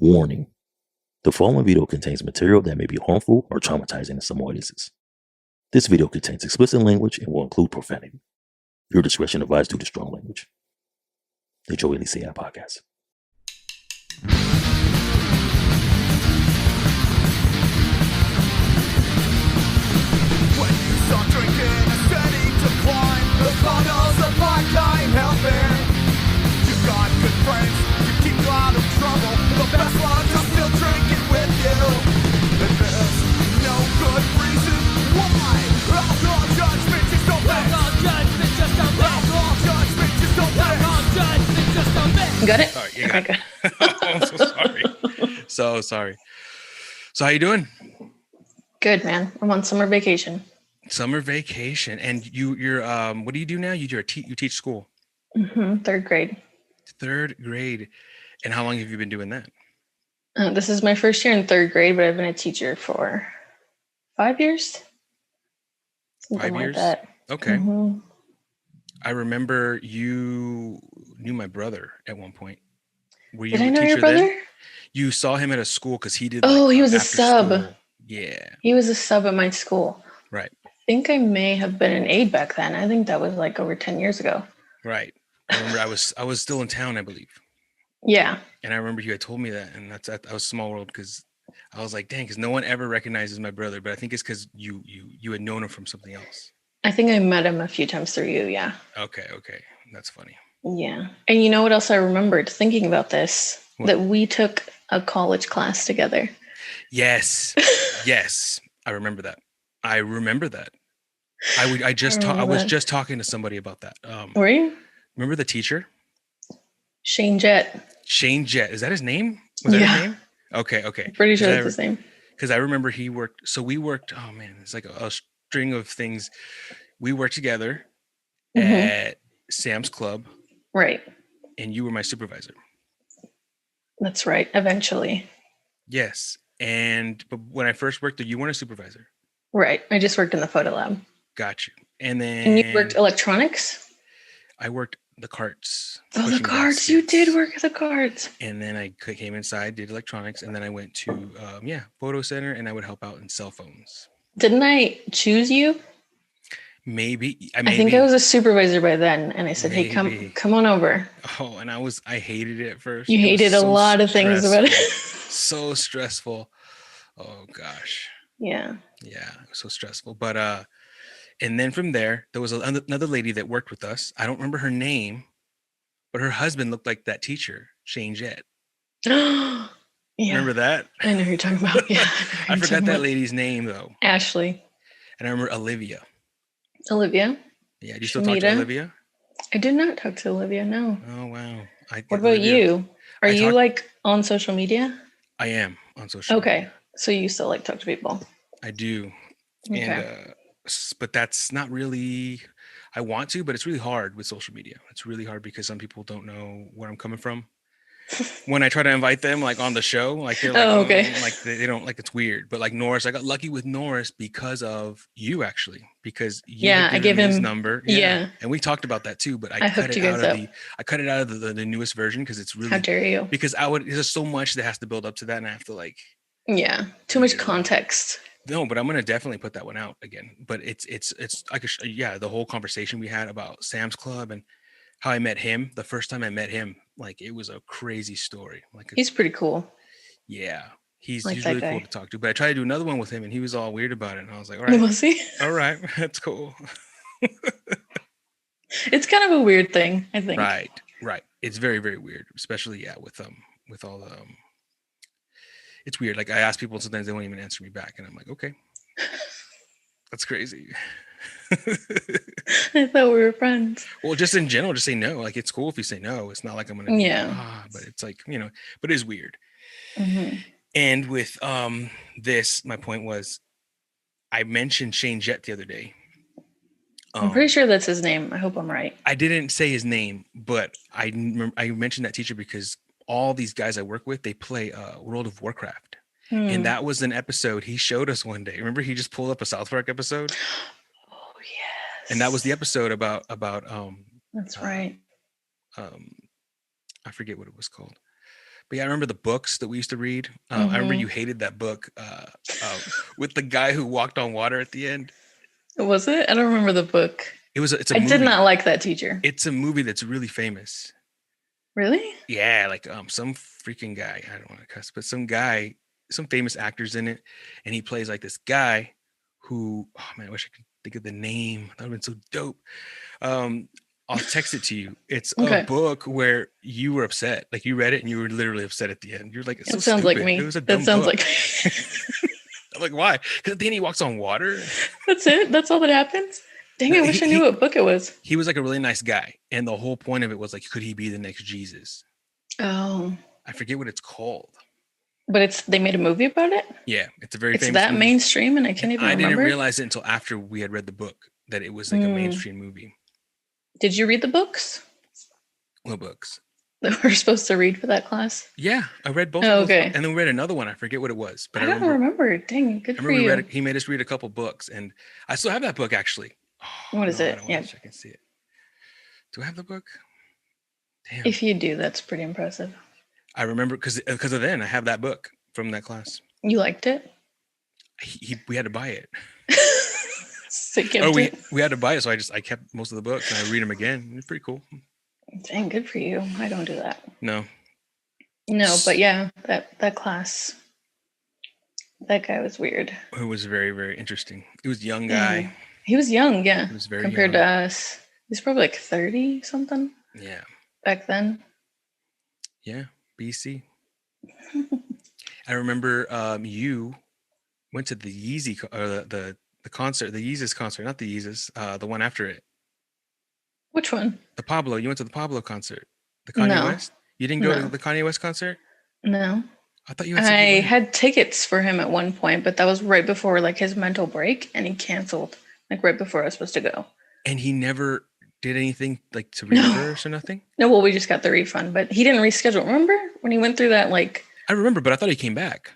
Warning: the following video contains material that may be harmful or traumatizing to some audiences. This video contains explicit language and will include profanity. Your discretion advised due to strong language. Enjoy Licea podcast. When you start drinking and setting to climb the funnels of lifetime helping, you've got good friends to keep you out of trouble. The best ones are still drinking with you, and there's no good reason why. Alcohol judgment just don't mix. Alcohol judgment just don't mix. Alcohol judgment just don't mix. Alcohol judgment just don't mix. Got it? All right, you got it. I'm so sorry. So sorry. So how you doing? Good, man. I'm on summer vacation. Summer vacation. And you're what do you do now? You teach school. Third grade. Third grade. And how long have you been doing that? This is my first year in third grade, but I've been a teacher for 5 years. Something 5 years? like that. Okay. I remember you knew my brother at one point. Were you Did I a know your teacher brother? then? You saw him at a school because he did. Oh, he was a after sub. school. Yeah. He was a sub at my school. Right. I think I may have been an aide back then. I think that was like over 10 years ago. Right. I remember I was still in town, I believe. Yeah. And I remember you had told me that, and that was small world because I was like, dang, because no one ever recognizes my brother, but I think it's because you had known him from something else. I think I met him a few times through you. Yeah. Okay, that's funny. Yeah. And you know what else I remembered thinking about this? What? That we took a college class together. Yes, yes, I remember that. I was just talking to somebody about that. Were you? Remember the teacher? Shane Jett. Shane Jett. Is that his name? Was that his name? Okay. Pretty sure that's his name. Because I remember he worked. So we worked. Oh man, it's like a string of things. We worked together at Sam's Club. Right. And you were my supervisor. That's right. Eventually. Yes. But when I first worked there, you weren't a supervisor. Right. I just worked in the photo lab. Got you. And then. And you worked electronics? I worked the carts. Oh, the carts. You did work at the carts. And then I came inside, did electronics, and then I went to photo center, and I would help out in cell phones. Didn't I choose you? Maybe. I think I was a supervisor by then, and I said, "Hey, come on over." Oh, and I hated it at first. You hated a lot of things about it. So stressful. Oh gosh. Yeah. Yeah, it was so stressful. But and then from there was another lady that worked with us. I don't remember her name, but her husband looked like that teacher, Shane Jett. Yeah. Remember that? I know who you're talking about. Yeah. I forgot that lady's name though. Ashley. And I remember Olivia. Olivia? Yeah. Do you still talk to Olivia? I did not talk to Olivia, no. Oh, wow. What about you? Are you on social media? I am on social media. Okay. So you still talk to people? I do. Okay. And, but that's not really, I want to, but it's really hard with social media. It's really hard because some people don't know where I'm coming from. When I try to invite them on the show, they're like, okay. They don't it's weird. But Norris, I got lucky with Norris because of you actually, because I gave him his number. Yeah. And we talked about that too, but I cut it out of the newest version because it's really, how dare you? Because there's so much that has to build up to that. And I have to too much context. No, but I'm going to definitely put that one out again. But it's the whole conversation we had about Sam's Club and how I met him. The first time I met him, it was a crazy story. He's pretty cool. Yeah, he's really cool to talk to. But I tried to do another one with him, and he was all weird about it. And I was like, all right, was he? All right, that's cool. It's kind of a weird thing, I think. Right. It's very, very weird, especially with all the. It's weird. I ask people, sometimes they won't even answer me back, and I'm like, okay, that's crazy. I thought we were friends. Well, just in general, just say no. It's cool if you say no. It's not like I'm gonna but it's but it is weird. And with this, my point was I mentioned Shane Jett the other day. I'm pretty sure that's his name. I hope I'm right. I didn't say his name, but I mentioned that teacher because all these guys I work with, they play World of Warcraft. And that was an episode he showed us one day. Remember, he just pulled up a South Park episode. Oh yes. And that was the episode about That's right. I forget what it was called, But yeah, I remember the books that we used to read. I remember you hated that book with the guy who walked on water at the end. Was it? I don't remember the book. It's a I movie. did not like that teacher. It's a movie that's really famous. Really? Yeah, like some freaking guy. I don't want to cuss, but some guy, some famous actors in it, and he plays like this guy who, oh man, I wish I could think of the name. That would have been so dope. I'll text it to you. It's a book where you were upset. Like you read it and you were literally upset at the end. You're like, it's so sounds stupid. Like me. It was a dumb that sounds book. Like I'm like, why? Because then he walks on water. That's it? That's all that happens? Dang, I wish I knew what book it was. He was like a really nice guy. And the whole point of it was like, could he be the next Jesus? Oh. I forget what it's called. But they made a movie about it? Yeah, it's a very famous that movie. Mainstream and I can't even remember. I didn't realize it until after we had read the book that it was like a mainstream movie. Did you read the books? What books? That we're supposed to read for that class? Yeah, I read both. Okay. And then we read another one. I forget what it was. But I don't remember. Dang, good for you. He made us read a couple books. And I still have that book, actually. Oh, what is it? Yeah. I can see it. Do I have the book? Damn. If you do, that's pretty impressive. I remember because of then I have that book from that class. You liked it? We had to buy it. We had to buy it, so I kept most of the books and I read them again. It's pretty cool. Dang, good for you. I don't do that. No, but yeah, that class, that guy was weird. It was very, very interesting. He was a young guy. He was young, yeah. He was very compared young. to us. He's probably like 30 something. Yeah. Back then. Yeah, BC. I remember you went to the Yeezy or the concert, the Yeezus concert, not the Yeezus, the one after it. Which one? The Pablo. You went to the Pablo concert. The Kanye West? You didn't go to the Kanye West concert? No. I thought you had tickets for him at one point, but that was right before like his mental break and he canceled like right before I was supposed to go. And he never did anything like to reimburse or nothing? No, well, we just got the refund, but he didn't reschedule. Remember when he went through that like I remember, but I thought he came back.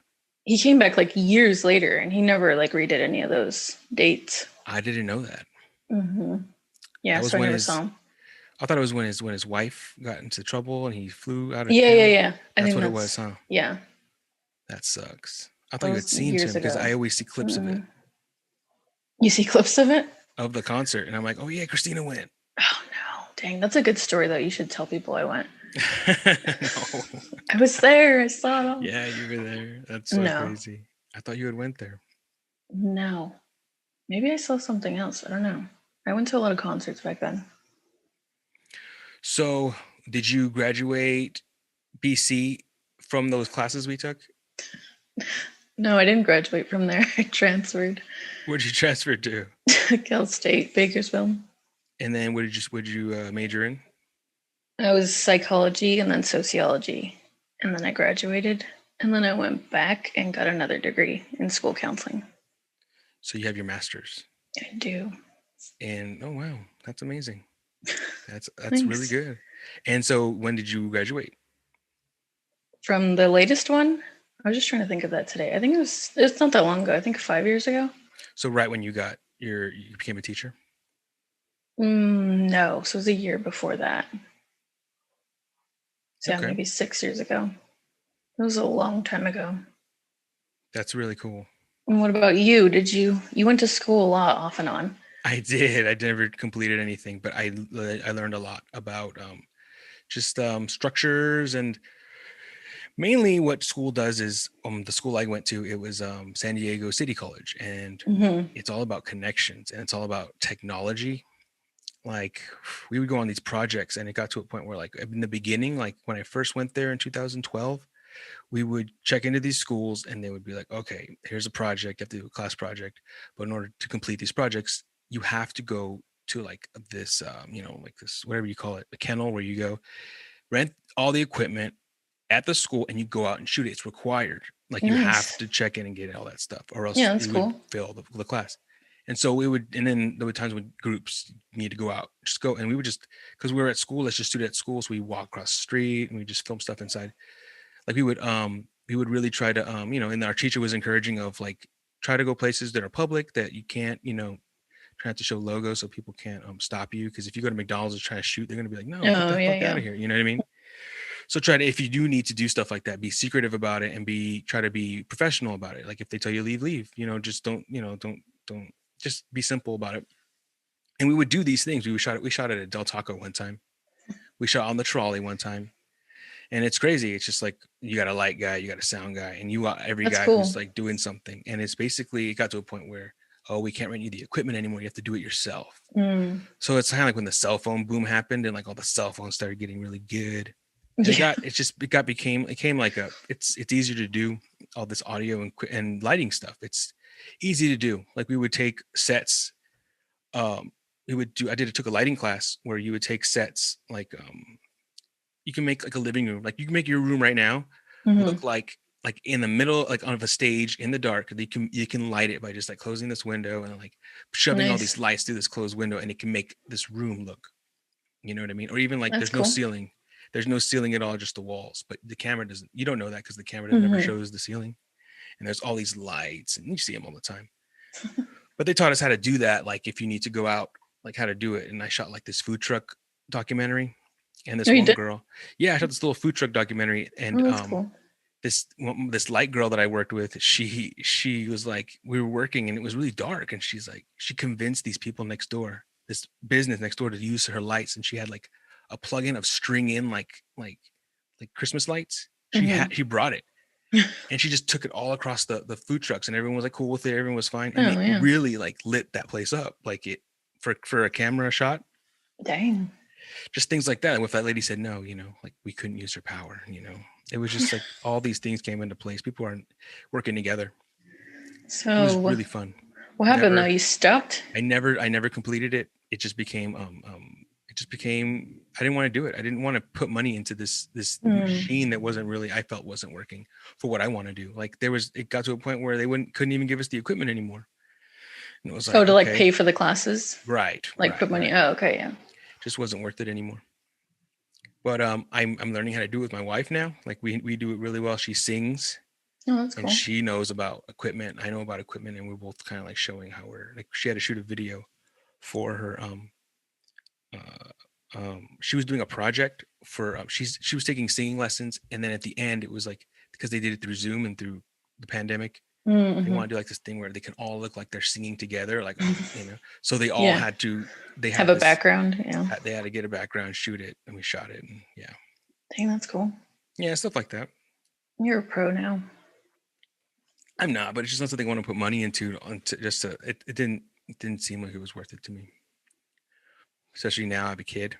He came back like years later and he never like redid any of those dates. I didn't know that. Mm-hmm. Yeah, so I never saw him. I thought it was when his wife got into trouble and he flew out of town. Yeah. That's what it was, huh? Yeah. That sucks. I thought you had seen him because I always see clips of it. You see clips of it? Of the concert. And I'm like, oh yeah, Christina went. Oh no. Dang, that's a good story though. You should tell people I went. No. I was there. I saw it all. Yeah, you were there. That's so crazy. I thought you had went there. No. Maybe I saw something else. I don't know. I went to a lot of concerts back then. So did you graduate BC from those classes we took? No, I didn't graduate from there. I transferred. Where'd you transfer to? Cal State, Bakersfield. And then what did you major in? I was psychology and then sociology. And then I graduated. And then I went back and got another degree in school counseling. So you have your master's? I do. And oh wow, that's amazing. That's really good. And so when did you graduate? From the latest one? I was just trying to think of that today. I think it's not that long ago. I think 5 years ago. So right when you became a teacher? No, so it was a year before that. So yeah, maybe 6 years ago. It was a long time ago. That's really cool. And what about you? You went to school a lot off and on? I did. I never completed anything, but I learned a lot about just structures, and mainly what school does is the school I went to, it was San Diego City College, and it's all about connections and it's all about technology. Like we would go on these projects and it got to a point where like in the beginning, like when I first went there in 2012, we would check into these schools and they would be like, okay, here's a project. You have to do a class project. But in order to complete these projects, you have to go to like this, like this, whatever you call it, a kennel where you go rent all the equipment at the school and you go out and shoot it. It's required. Like you have to check in and get all that stuff or else you would fail the class. And so and then there were times when groups need to go out, just go. And we would just, because we were at school, let's just do it at school. So we walk across the street and we just film stuff inside. Like we would really try to, and our teacher was encouraging of like, try to go places that are public that you can't, try not to show logos so people can't stop you. Because if you go to McDonald's and try to shoot, they're going to be like, no, get the fuck out of here. You know what I mean? So if you do need to do stuff like that, be secretive about it and try to be professional about it. Like if they tell you leave, just don't just be simple about it. And we would do these things. We shot at a Del Taco one time. We shot on the trolley one time. And it's crazy. It's just like you got a light guy, you got a sound guy, and you got every guy who's like doing something. And it's basically, it got to a point where, oh, we can't rent you the equipment anymore. You have to do it yourself. So it's kind of like when the cell phone boom happened and like all the cell phones started getting really good. It became like it's easier to do all this audio and lighting stuff. It's easy to do. Like we would take sets. I took a lighting class where you would take sets like you can make like a living room. Like you can make your room right now look like in the middle, like on a stage in the dark. You can light it by just like closing this window and like shoving all these lights through this closed window, and it can make this room look, you know what I mean? Or even like there's no ceiling. There's no ceiling at all, just the walls. But the camera doesn't. You don't know that because the camera never shows the ceiling. And there's all these lights, and you see them all the time. But they taught us how to do that. Like if you need to go out, like how to do it. And I shot like this food truck documentary. And this one girl, I shot this little food truck documentary, and cool. This light girl that I worked with, she was like, we were working and it was really dark, and she's like, she convinced these people next door, this business next door, to use her lights, and she had like a plug-in of string in like Christmas lights. She brought it, and she just took it all across the food trucks, and everyone was like cool with it. Everyone was fine, and it really like lit that place up, like it for a camera shot. Dang. Just things like that. And if that lady said no, like we couldn't use her power, it was just like all these things came into place. People aren't working together. So it was really fun. What happened though? You stopped? I never completed it. It just became, I didn't want to do it. I didn't want to put money into this machine that I felt wasn't working for what I want to do. Like it got to a point where they couldn't even give us the equipment anymore. And it was like, like pay for the classes? Right. Like put money. Right. Oh, okay. Yeah. Just wasn't worth it anymore. But I'm learning how to do it with my wife now. Like we do it really well. She sings. Oh, that's cool. And she knows about equipment. I know about equipment, and we're both kind of like showing how she had to shoot a video for her. She was doing a project for she was taking singing lessons, and then at the end it was like, because they did it through Zoom and through the pandemic, they want to do like this thing where they can all look like they're singing together, like so they all had to have a background. They had to get a background, shoot it, and we shot it. And dang, that's cool. Yeah, stuff like that. You're a pro now. I'm not, but it's just not something I want to put money into. It didn't seem like it was worth it to me. Especially now I have a kid.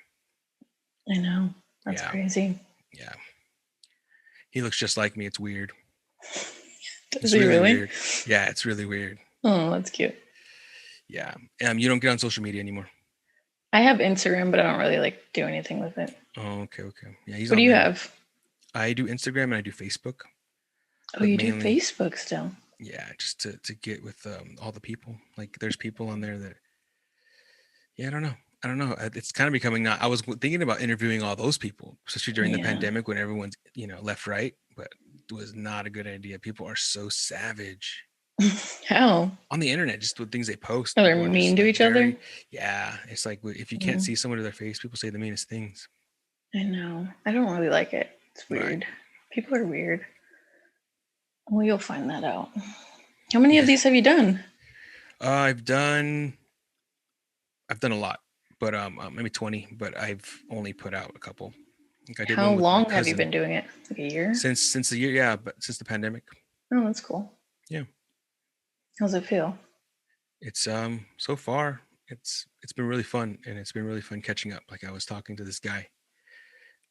I know. That's crazy. Yeah. He looks just like me. It's weird. Is he really? Weird. Yeah, it's really weird. Oh, that's cute. Yeah. You don't get on social media anymore? I have Instagram, but I don't really do anything with it. Oh, okay. Yeah. What do you have? I do Instagram and I do Facebook. Oh, you do Facebook still? Yeah, just to get with all the people. Like there's people on there that, I don't know. It's kind of becoming I was thinking about interviewing all those people, especially during the pandemic when everyone's, left, right, but it was not a good idea. People are so savage. How? On the internet, just with things they post. Oh, they're mean to each other? Yeah. It's like, if you can't see someone to their face, people say the meanest things. I know. I don't really like it. It's weird. Right. People are weird. Well, you'll find that out. How many of these have you done? I've done a lot, but maybe 20. But I've only put out a couple. How long have you been doing it? Like a year? Since the year, but since the pandemic. Oh, that's cool. Yeah. How's it feel? It's so far it's been really fun, and it's been really fun catching up. Like I was talking to this guy,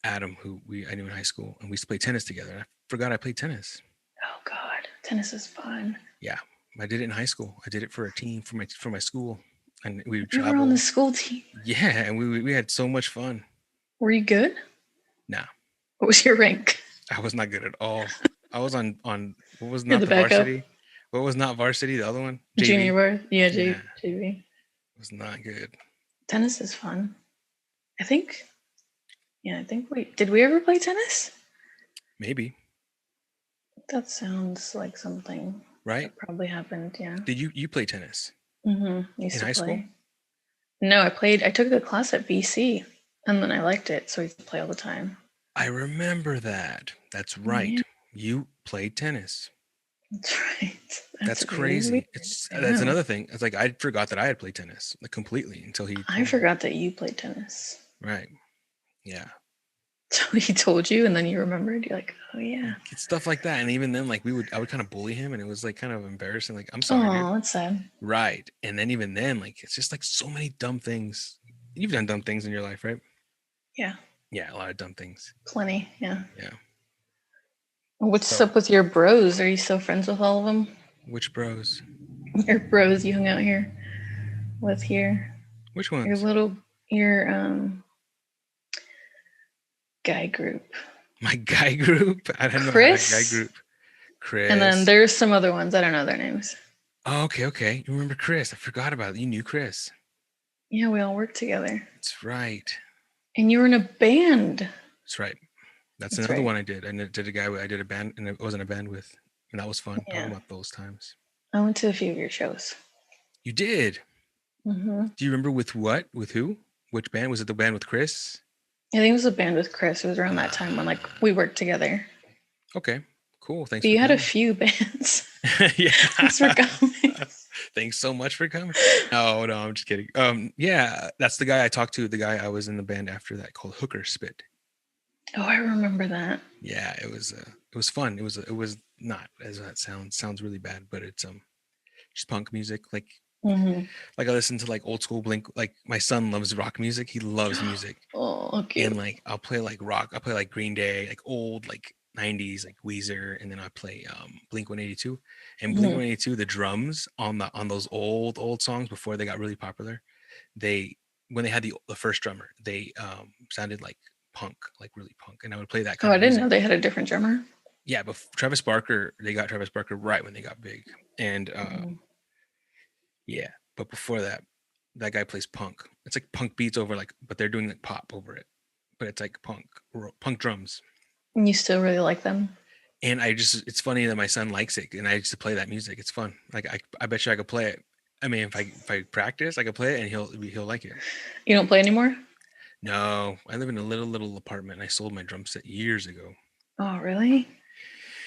Adam, who I knew in high school, and we used to play tennis together. I forgot I played tennis. Oh God, tennis is fun. Yeah, I did it in high school. I did it for a team for my school, and we would travel. You were on the school team. Yeah, and we had so much fun. Were you good? Nah. What was your rank? I was not good at all. I was on what was not the varsity? What was not varsity? The other one? JV. Junior bar. Yeah, JV. It was not good. Tennis is fun. I think did we ever play tennis? Maybe. That sounds like something right that probably happened. Yeah. Did you play tennis? Mm-hmm. In high school? No, I took a class at BC, and then I liked it, so I used to play all the time. I remember that. That's right. Yeah. You played tennis. That's right. That's really crazy. weird. It's I that's know. another thing. It's like I forgot that I had played tennis like completely until he I told me. forgot that you played tennis. Right. Yeah. So he told you, and then you remembered. You're like, oh yeah. It's stuff like that. And even then, like I would kind of bully him, and it was like kind of embarrassing. Like, I'm sorry, dude. Oh, that's sad. Right. And then even then, like it's just like so many dumb things. You've done dumb things in your life, right? Yeah. Yeah, a lot of dumb things. Plenty. Yeah. Yeah. What's up with your bros? Are you still friends with all of them? Which bros? Your bros you hung out here with here. Which ones? Your guy group. My guy group? I don't know Chris? how to guy group. Chris. And then there's some other ones. I don't know their names. Oh, okay. You remember Chris? I forgot about it. You knew Chris. Yeah, we all worked together. That's right. And you were in a band. That's right. That's another one I did. I did a guy. I did a band, and it wasn't a band with, and that was fun. Yeah. Talking about those times. I went to a few of your shows. You did. Mm-hmm. Do you remember with what? With who? Which band? Was it the band with Chris? I think it was a band with Chris. It was around that time when we worked together. Okay, cool. Thanks. But you had a few bands. Yeah. Thanks for coming. Thanks so much for coming. No, I'm just kidding. Yeah, that's the guy I talked to. The guy I was in the band after that called Hooker Spit. Oh, I remember that. Yeah, it was fun. It was not as that sounds really bad, but it's just punk music. Like like I listen to like old school Blink. Like my son loves rock music. He loves music. Oh, okay. And like I'll play like rock. I'll play like Green Day, like old like 90s like Weezer, and then I play Blink 182. And Blink 182, the drums on those old songs before they got really popular, when they had the first drummer, they sounded like punk, like really punk. And I would play that kind of music. Music. Know they had a different drummer. Yeah, but they got Travis Barker right when they got big. And yeah, but before that guy plays punk. It's like punk beats over but they're doing like pop over it. But it's like punk drums. And you still really like them? And it's funny that my son likes it, and I used to play that music. It's fun. Like I bet you I could play it. I mean, if I practice, I could play it, and he'll like it. You don't play anymore? No, I live in a little apartment. And I sold my drum set years ago. Oh, really?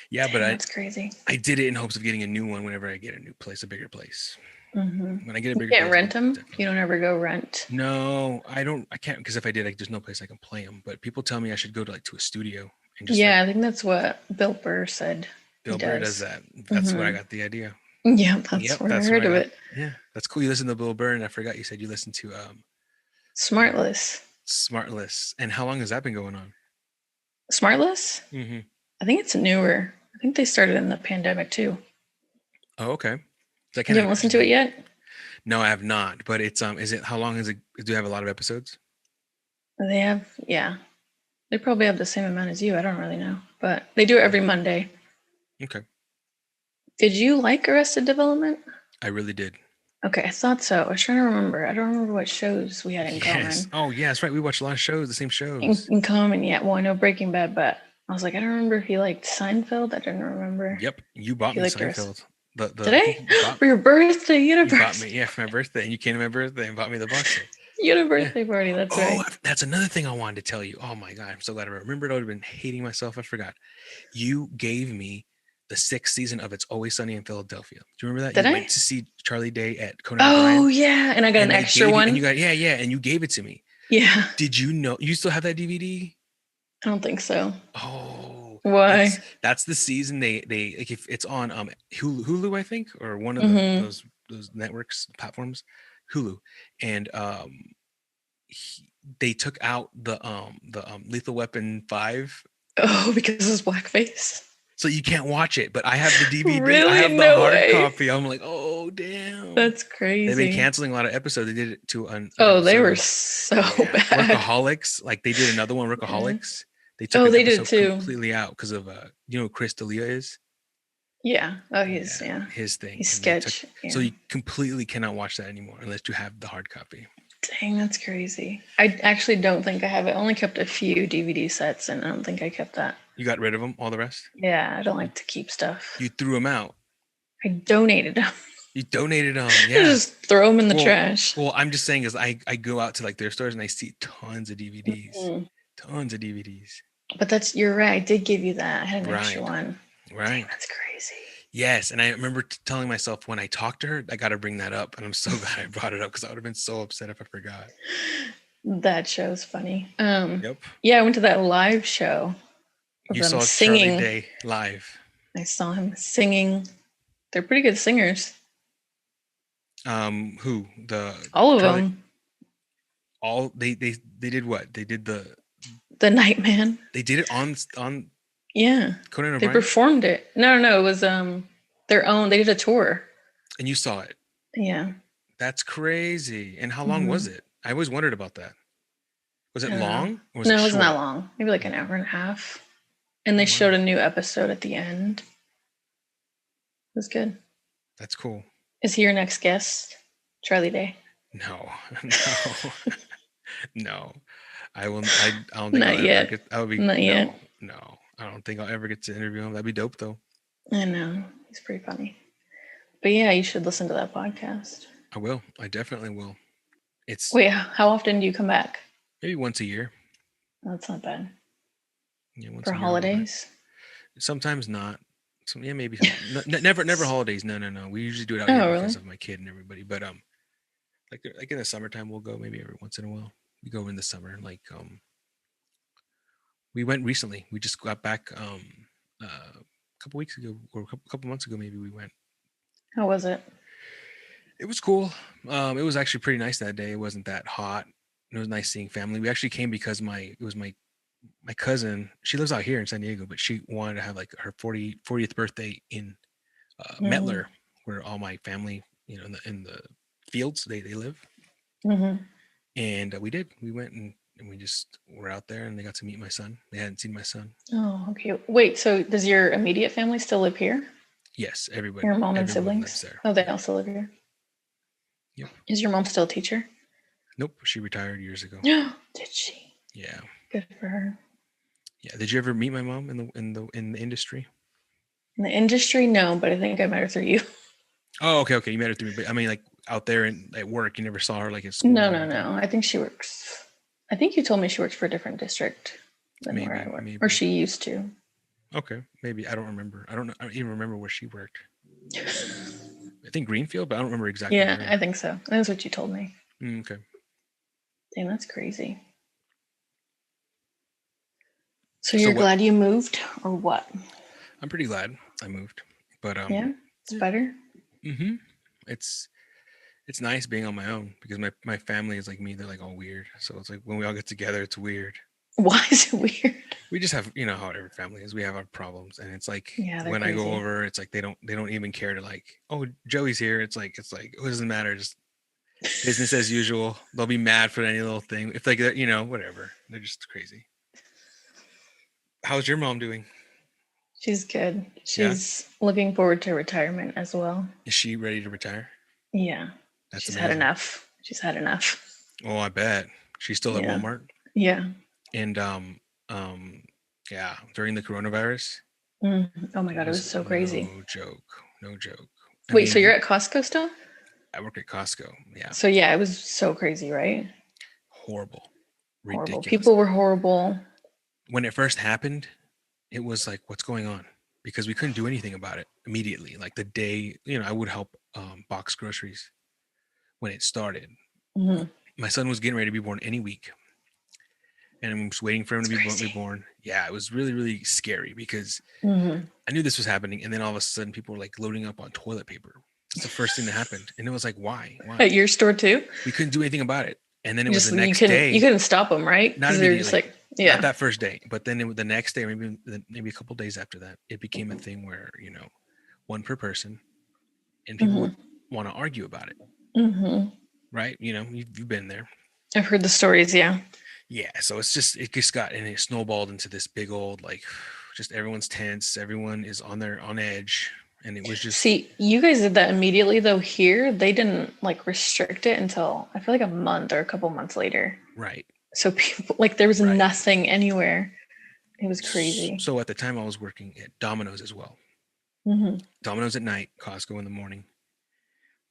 Yeah, Dang, but that's crazy. I did it in hopes of getting a new one whenever I get a new place, a bigger place. When I get a bigger, you can't rent them. You don't ever go rent. No, I don't. I can't, because if I did, there's no place I can play them. But people tell me I should go to a studio. And just I think that's what Bill Burr said. Bill Burr does that. That's where I got the idea. Yeah, that's where I heard of it. Yeah, that's cool. You listen to Bill Burr, and I forgot you said you listened to Smartless. Smartless. And how long has that been going on? Smartless? I think it's newer. I think they started in the pandemic too. Oh, okay. You haven't listened to it yet? No, I have not. But it's how long is it? Do you have a lot of episodes? They have, yeah. They probably have the same amount as you. I don't really know, but they do it every Monday. Okay. Did you like Arrested Development? I really did. Okay, I thought so. I was trying to remember. I don't remember what shows we had in common. Oh, yeah, that's right. We watched a lot of shows, the same shows. In common, yeah. Well, I know Breaking Bad, but I was like, I don't remember if you liked Seinfeld. I didn't remember. Yep, you bought me Seinfeld. Did I? For your birthday? You had a birthday. Yeah, for my birthday. And you came to my birthday and bought me the box set. You had a birthday party. That's right. That's another thing I wanted to tell you. Oh my God, I'm so glad I remembered. I would have been hating myself. I forgot. You gave me the 6th season of It's Always Sunny in Philadelphia. Do you remember that? Did you I? Went to see Charlie Day at Conan O'Brien. Oh yeah, and I got an extra one. And you got and you gave it to me. Yeah. Did you know you still have that DVD? I don't think so. Oh, why? That's the season they like, if it's on Hulu, I think, or one of those networks platforms, Hulu, and they took out the Lethal Weapon 5. Oh, because it's blackface. So you can't watch it, but I have the DVD. Really? I have the hard copy. I'm like, oh damn, that's crazy. They've been canceling a lot of episodes. They did it to they were so bad. Workaholics, like they did another one, Workaholics. They took they did it too completely out because of you know who Chris D'Elia is. Yeah. Oh, he's his thing. He's sketch. So you completely cannot watch that anymore unless you have the hard copy. Dang, that's crazy. I actually don't think I have it. I only kept a few DVD sets, and I don't think I kept that. You got rid of them, all the rest? Yeah, I don't like to keep stuff. You threw them out. I donated them. You donated them, yeah. Just throw them in the trash. Well, I'm just saying, is I go out to like their stores and I see tons of DVDs. Tons of DVDs. But you're right. I did give you that. I had an extra Right. one. Right. Dang, that's crazy. Yes, and I remember telling myself when I talked to her, I got to bring that up, and I'm so glad I brought it up because I would have been so upset if I forgot. That show's funny. Yep. Yeah, I went to that live show. You saw singing. Charlie Day live. I saw him singing. They're pretty good singers. Who? All of them. All they did what? They did the Nightman. They did it on Yeah. Conan O'Brien? They performed it. No, it was their own. They did a tour. And you saw it. Yeah. That's crazy. And how long was it? I always wondered about that. Was it long? Or was no, it wasn't that long. Maybe like an hour and a half. And they showed a new episode at the end. It was good. That's cool. Is he your next guest? Charlie Day? No. No. I don't think Not yet. Not yet. No. I don't think I'll ever get to interview him. That'd be dope though. I know. He's pretty funny. But yeah, you should listen to that podcast. I will. I definitely will. Wait, how often do you come back? Maybe once a year. That's not bad. Yeah, for holidays? Sometimes not. Yeah, maybe. Never holidays. No. We usually do it out here because of my kid and everybody. But like in the summertime, we'll go maybe every once in a while. We go in the summer. Like we went recently. We just got back a couple weeks ago or a couple months ago. Maybe we went. How was it? It was cool. It was actually pretty nice that day. It wasn't that hot. It was nice seeing family. We actually came because my cousin. She lives out here in San Diego, but she wanted to have like her 40th birthday in Mettler, where all my family, in the fields they live. And we did. We went and we just were out there, and they got to meet my son. They hadn't seen my son. Oh, okay. Wait, so does your immediate family still live here? Yes, everybody. Your mom and siblings? Oh, they also live here? Yep. Is your mom still a teacher? Nope, she retired years ago. Did she? Yeah. Good for her. Yeah. Did you ever meet my mom in the industry? In the industry, no, but I think I met her through you. Oh, okay. You met her through me, but I mean, like out there at work, you never saw her like at school. No. I think she works. I think you told me she works for a different district than where I work, or she used to. Okay, maybe. I don't remember. I don't even remember where she worked. I think Greenfield, but I don't remember exactly. Yeah, I think so. That's what you told me. Okay. Damn, that's crazy. So you're glad you moved, or what? I'm pretty glad I moved, but yeah, it's better. It's nice being on my own because my family is like me. They're like all weird, so it's like when we all get together, it's weird. Why is it weird? We just have, how every family is. We have our problems, and it's like when crazy. I go over, it's like they don't even care to like, oh, Joey's here. It's like it doesn't matter. Just business as usual. They'll be mad for any little thing if like whatever. They're just crazy. How's your mom doing? She's good. She's looking forward to retirement as well. Is she ready to retire? Yeah. She's had enough. Oh, I bet. She's still at Walmart. Yeah. And during the coronavirus. Oh my God, it was so crazy. No joke. Wait, so you're at Costco still? I work at Costco. Yeah. So yeah, it was so crazy, right? Horrible. Ridiculous. People were horrible. When it first happened, it was like, what's going on? Because we couldn't do anything about it immediately. Like the day, I would help box groceries when it started. My son was getting ready to be born any week. And I'm just waiting for him to be born. Yeah, it was really, really scary because I knew this was happening. And then all of a sudden people were like loading up on toilet paper. That's the first thing that happened. And it was like, why? At your store too? We couldn't do anything about it. And then it was the next day. You couldn't stop them, right? Not immediately. Just like, not that first day. But then the next day, or maybe a couple of days after that, it became a thing where, one per person. And people would want to argue about it. Right? You've been there. I've heard the stories, yeah. Yeah, so it just got, and it snowballed into this big old, like, just everyone's tense, everyone is on edge, and it was just... See, you guys did that immediately, though. Here, they didn't, like, restrict it until, I feel like a month or a couple months later. Right. So people, like, there was nothing anywhere. It was crazy. So at the time, I was working at Domino's as well. Domino's at night, Costco in the morning,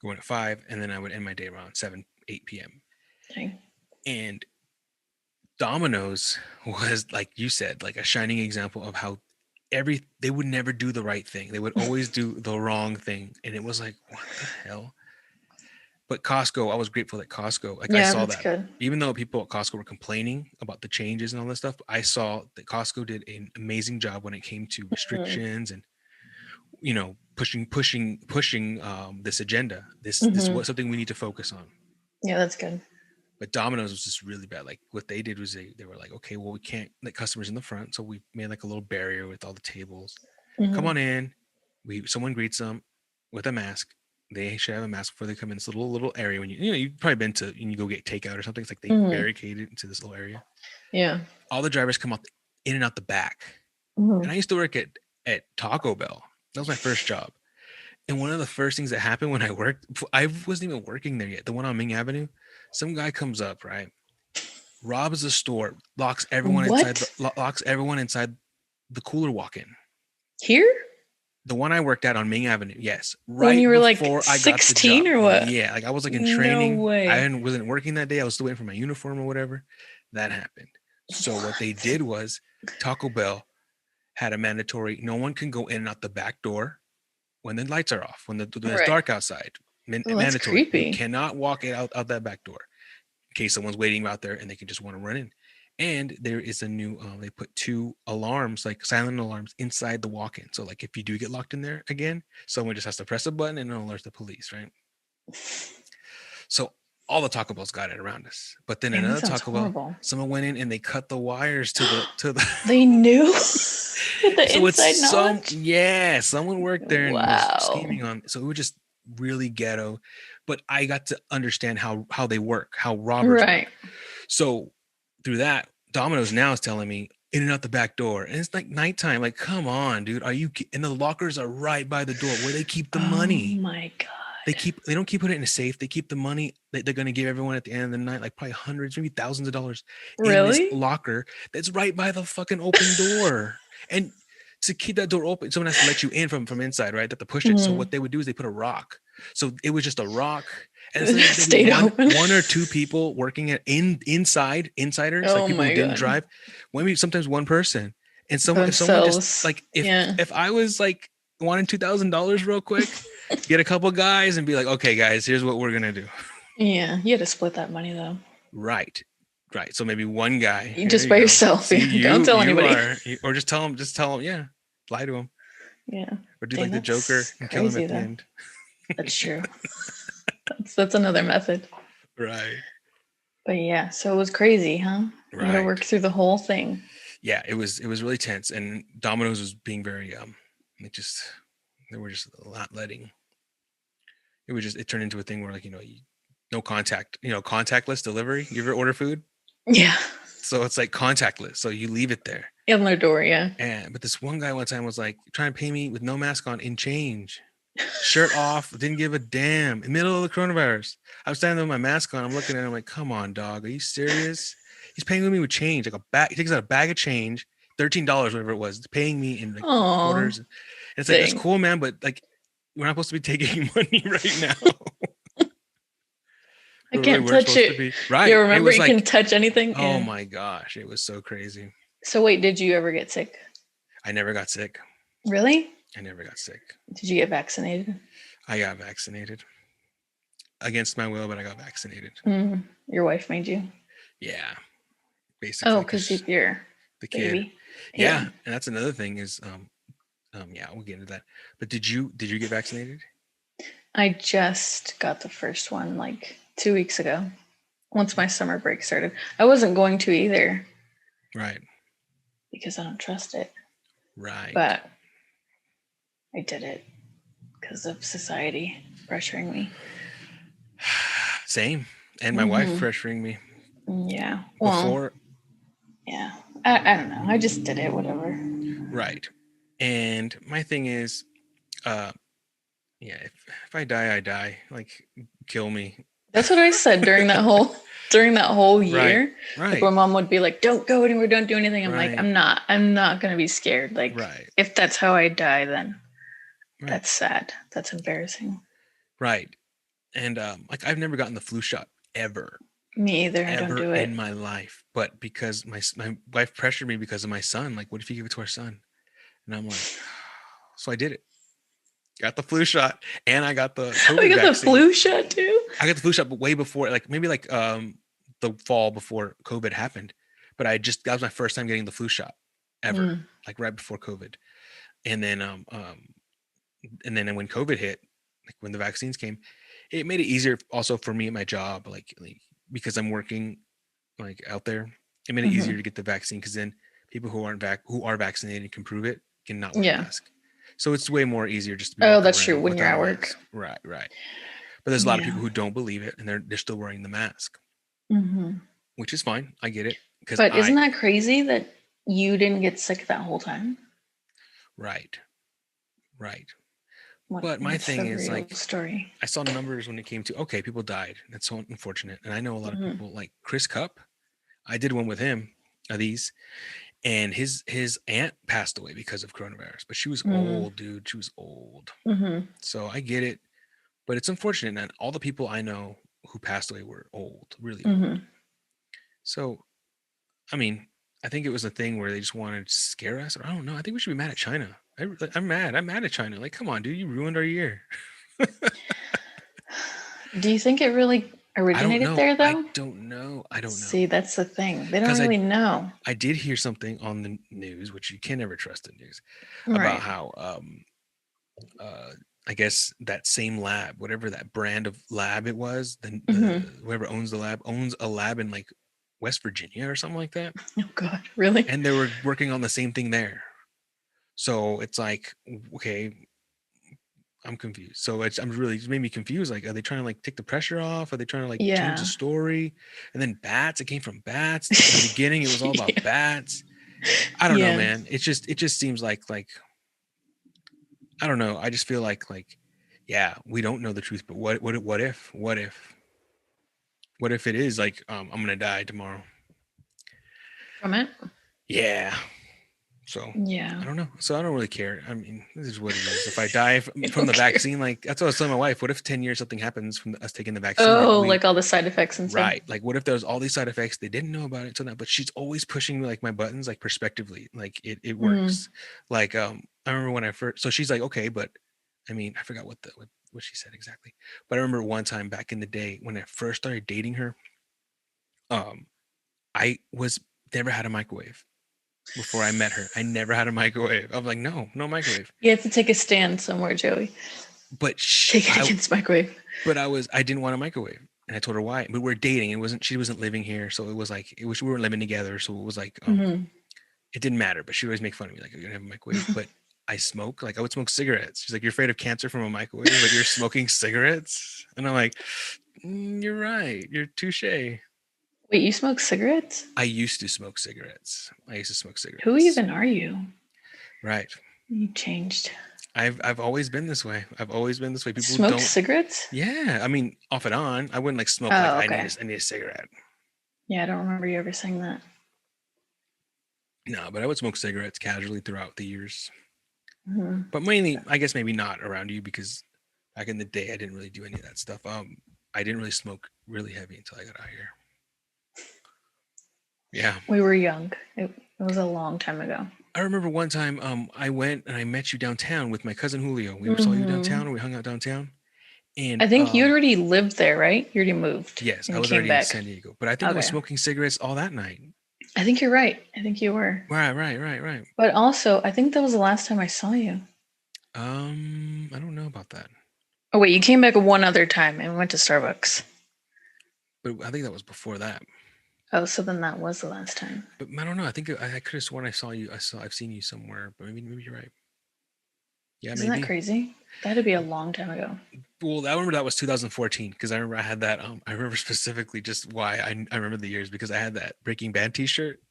going at 5, and then I would end my day around 7, 8 p.m. Okay. And Domino's was, like you said, like a shining example of how they would never do the right thing. They would always do the wrong thing. And it was like, what the hell? But Costco, I was grateful that Costco, like I saw that's that. good. Even though people at Costco were complaining about the changes and all this stuff, I saw that Costco did an amazing job when it came to restrictions and, you know, pushing this agenda. This is what something we need to focus on. Yeah, that's good. But Domino's was just really bad. Like what they did was they were like, okay, well, we can't let customers in the front, so we made like a little barrier with all the tables. Come on in. Someone greets them with a mask. They should have a mask before they come in this little area. When you've probably been to, and you go get takeout or something. It's like they barricade it into this little area. Yeah. All the drivers come out in and out the back. And I used to work at Taco Bell. That was my first job. And one of the first things that happened when I worked, I wasn't even working there yet. The one on Ming Avenue, some guy comes up, right, robs the store, locks everyone inside the cooler walk-in. Here? The one I worked at on Ming Avenue, yes. Right when you were like 16 or what? Yeah, like I was like in training. No way. I wasn't working that day. I was still waiting for my uniform or whatever. That happened. So what they did was Taco Bell had a mandatory, no one can go in and out the back door when the lights are off, when it's dark outside. Mandatory. Creepy. You cannot walk out that back door in case someone's waiting out there and they can just want to run in. And there is a new, they put 2 alarms, like silent alarms inside the walk-in. So like if you do get locked in there again, someone just has to press a button and it'll alert the police, right? So all the Taco Bells got it around us. But then another Taco Bell, someone went in and they cut the wires to the They knew the so inside knowledge? Someone worked there and was scheming on. So it was just really ghetto. But I got to understand how they work, how robbers work. So through that, Domino's now is telling me in and out the back door, and it's like nighttime. Like, come on, dude, are you? And the lockers are right by the door where they keep the money. Oh my god! They don't keep it in a safe. They keep the money that they're going to give everyone at the end of the night, like probably hundreds, maybe thousands of dollars, in this locker that's right by the fucking open door. And to keep that door open, someone has to let you in from inside, right? They have to push it. So what they would do is they put a rock. So it was just a rock. And it's one or 2 people working at insiders, like people who didn't drive. Maybe sometimes one person. And someone just like if I was like wanting $2,000 real quick, get a couple guys and be like, okay, guys, here's what we're gonna do. Yeah, you had to split that money though. Right. So maybe one guy just by yourself. Don't tell anybody. Or just tell him. Yeah, lie to him. Yeah. Or do like the Joker and kill him at the end. That's true. That's another method. Right. But yeah, so it was crazy, huh? Right. You had to work through the whole thing. Yeah, it was really tense, and Domino's was being very they were just not letting. It turned into a thing where like no contact, contactless delivery. You ever order food? Yeah. So it's like contactless, so you leave it there in their door. Yeah. But this one guy one time was like trying to pay me with no mask on in change. Shirt off, didn't give a damn. In the middle of the coronavirus, I'm standing there with my mask on. I'm looking at him like, "Come on, dog, are you serious?" He's paying me with change, like a bag. He takes out a bag of change, $13, whatever it was, paying me in like quarters. And it's like, that's cool, man, but like, we're not supposed to be taking money right now. I can't touch it. Right? You remember you can touch anything? Oh my gosh, it was so crazy. So wait, did you ever get sick? I never got sick. Really? I never got sick. Did you get vaccinated? I got vaccinated. Against my will, but I got vaccinated. Your wife made you? Yeah. Basically. Oh, because you're the kid. Baby. Yeah. And that's another thing is, we'll get into that. But did you get vaccinated? I just got the first one like 2 weeks ago. Once my summer break started. I wasn't going to either. Right. Because I don't trust it. Right. But I did it because of society pressuring me. Same. And my wife pressuring me. Yeah. Well, yeah. I don't know. I just did it, whatever. Right. And my thing is, if I die, I die. Like, kill me. That's what I said during that whole year. Right. Like, my mom would be like, "Don't go anywhere, don't do anything." I'm like, I'm not gonna be scared. Like, if that's how I die, then that's sad. That's embarrassing. Right. And like, I've never gotten the flu shot ever. Me either. I don't ever do it. in my life. But because my wife pressured me because of my son, like, what if you give it to our son? And I'm like, so I did it. Got the flu shot, and I got the COVID We got vaccine. the flu shot too. I got the flu shot, but way before, like maybe like the fall before COVID happened. But that was my first time getting the flu shot ever, like right before COVID. And then when COVID hit, like when the vaccines came, it made it easier also for me at my job, like because I'm working like out there. It made it easier to get the vaccine because then people who are vaccinated can prove it can not wear a mask. So it's way more easier just to be. Oh, that's true. When you're at work, right. But there's a lot of people who don't believe it, and they're still wearing the mask, which is fine. I get it. But isn't that crazy that you didn't get sick that whole time? Right. But my thing is, like, story. I saw numbers when it came to people died. That's so unfortunate, and I know a lot of people like Chris Cupp. I did one with him, these. And his aunt passed away because of coronavirus, but she was old, dude. She was old. So I get it, but it's unfortunate. And all the people I know who passed away were old, really old. So, I mean, I think it was a thing where they just wanted to scare us. Or I don't know. I think we should be mad at China. I'm mad. I'm mad at China. Like, come on, dude. You ruined our year. Do you think it really originated there, though? I don't know. See, that's the thing. They don't really know. I did hear something on the news, which you can never trust the news, about how I guess that same lab, whatever that brand of lab it was, whoever owns the lab owns a lab in like West Virginia or something like that. Oh God, really? And they were working on the same thing there. So it's like, okay, I'm confused. So it made me confused. Like, are they trying to like take the pressure off? Are they trying to like change the story? And then bats, it came from bats. In the beginning, it was all about bats. I don't know, man. It just seems like I don't know. I just feel like we don't know the truth, but what if it is like I'm gonna die tomorrow from it? Yeah. So I don't know. So I don't really care. I mean, this is what it is. If I die from the vaccine, like that's what I was telling my wife. What if 10 years something happens from us taking the vaccine? Oh, like all the side effects and stuff. Right. Like what if there's all these side effects? They didn't know about it until now, but she's always pushing like my buttons, like prospectively. Like it works. Like I remember when I first. So she's like, okay, but I mean, I forgot what she said exactly. But I remember one time back in the day when I first started dating her, I was never had a microwave. Before I met her, I never had a microwave. I was like, no microwave. You have to take a stand somewhere, Joey. But take it against microwave. But I didn't want a microwave, and I told her why. But we're dating. She wasn't living here, so it was we weren't living together. So it was like, it didn't matter. But she would always make fun of me, like, you're gonna have a microwave. But I smoke. Like I would smoke cigarettes. She's like, you're afraid of cancer from a microwave, but you're smoking cigarettes. And I'm like, you're right. You're touche. Wait, you smoke cigarettes? I used to smoke cigarettes. Who even are you? Right. You changed. I've always been this way. People smoke don't cigarettes? Yeah. I mean, off and on. I wouldn't like smoke I need a cigarette. Yeah, I don't remember you ever saying that. No, but I would smoke cigarettes casually throughout the years. But mainly, I guess maybe not around you because back in the day I didn't really do any of that stuff. I didn't really smoke really heavy until I got out here. Yeah. We were young. It was a long time ago. I remember one time I went and I met you downtown with my cousin Julio. We saw you downtown, and we hung out downtown. And I think you already lived there, right? You already moved. Yes, I was already in San Diego. But I think I was smoking cigarettes all that night. I think you're right. I think you were. Right. But also, I think that was the last time I saw you. I don't know about that. Oh, wait, you came back one other time and went to Starbucks. But I think that was before that. Oh, so then that was the last time. But I don't know. I think I could have sworn I saw you. I've seen you somewhere, but maybe you're right. Yeah, Isn't that crazy? That'd be a long time ago. Well, I remember that was 2014 because I remember I had that. I remember specifically just why I remember the years because I had that Breaking Bad T-shirt.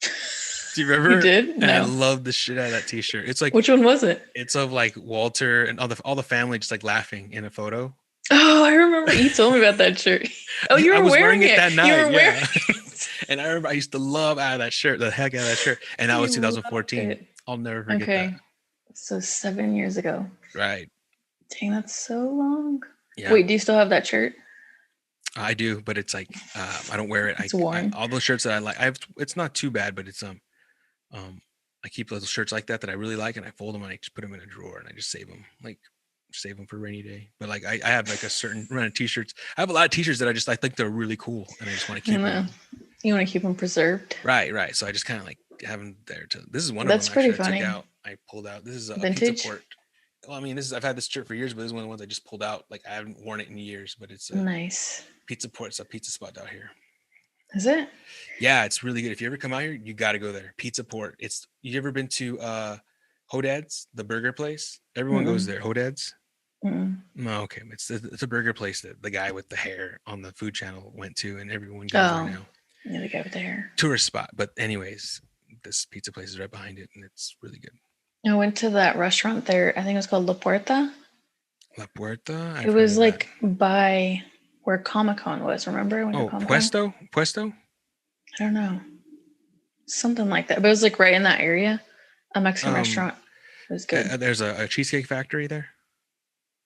Do you remember? You did? And no. I loved the shit out of that T-shirt. It's like, which one was it? It's of like Walter and all the family just like laughing in a photo. Oh, I remember you told me about that shirt. Oh, you were wearing it that night. You were wearing it. And I remember I used to love the heck out of that shirt. And that was 2014. I'll never forget that. So 7 years ago. Right. Dang, that's so long. Yeah. Wait, do you still have that shirt? I do, but it's like I don't wear it. It's worn. All those shirts that I like, it's not too bad, but it's I keep little shirts like that I really like, and I fold them and I just put them in a drawer and I just save them, like save them for a rainy day. But like I have like a certain run of t-shirts. I have a lot of t-shirts that I think they're really cool and I just want to keep them. You want to keep them preserved, right? So I just kind of like have them there. This is one That's of them. That's pretty I funny. took out. I pulled out. This is a Vintage. Pizza Port. Well, I mean, I've had this shirt for years, but this is one of the ones I just pulled out. Like I haven't worn it in years, but it's nice. Pizza Port. It's a pizza spot out here. Is it? Yeah, it's really good. If you ever come out here, you got to go there. Pizza Port. You ever been to Hodad's, the burger place? Everyone goes there. Hodad's. No, okay. It's a burger place that the guy with the hair on the Food Channel went to, and everyone goes there now. Yeah, the guy with the hair. Tourist spot. But anyways, this pizza place is right behind it, and it's really good. I went to that restaurant there. I think it was called La Puerta. La Puerta? It was like by where Comic-Con was. Remember? I went to Comic-Con? Puesto? I don't know. Something like that. But it was like right in that area. A Mexican restaurant. It was good. There's a Cheesecake Factory there?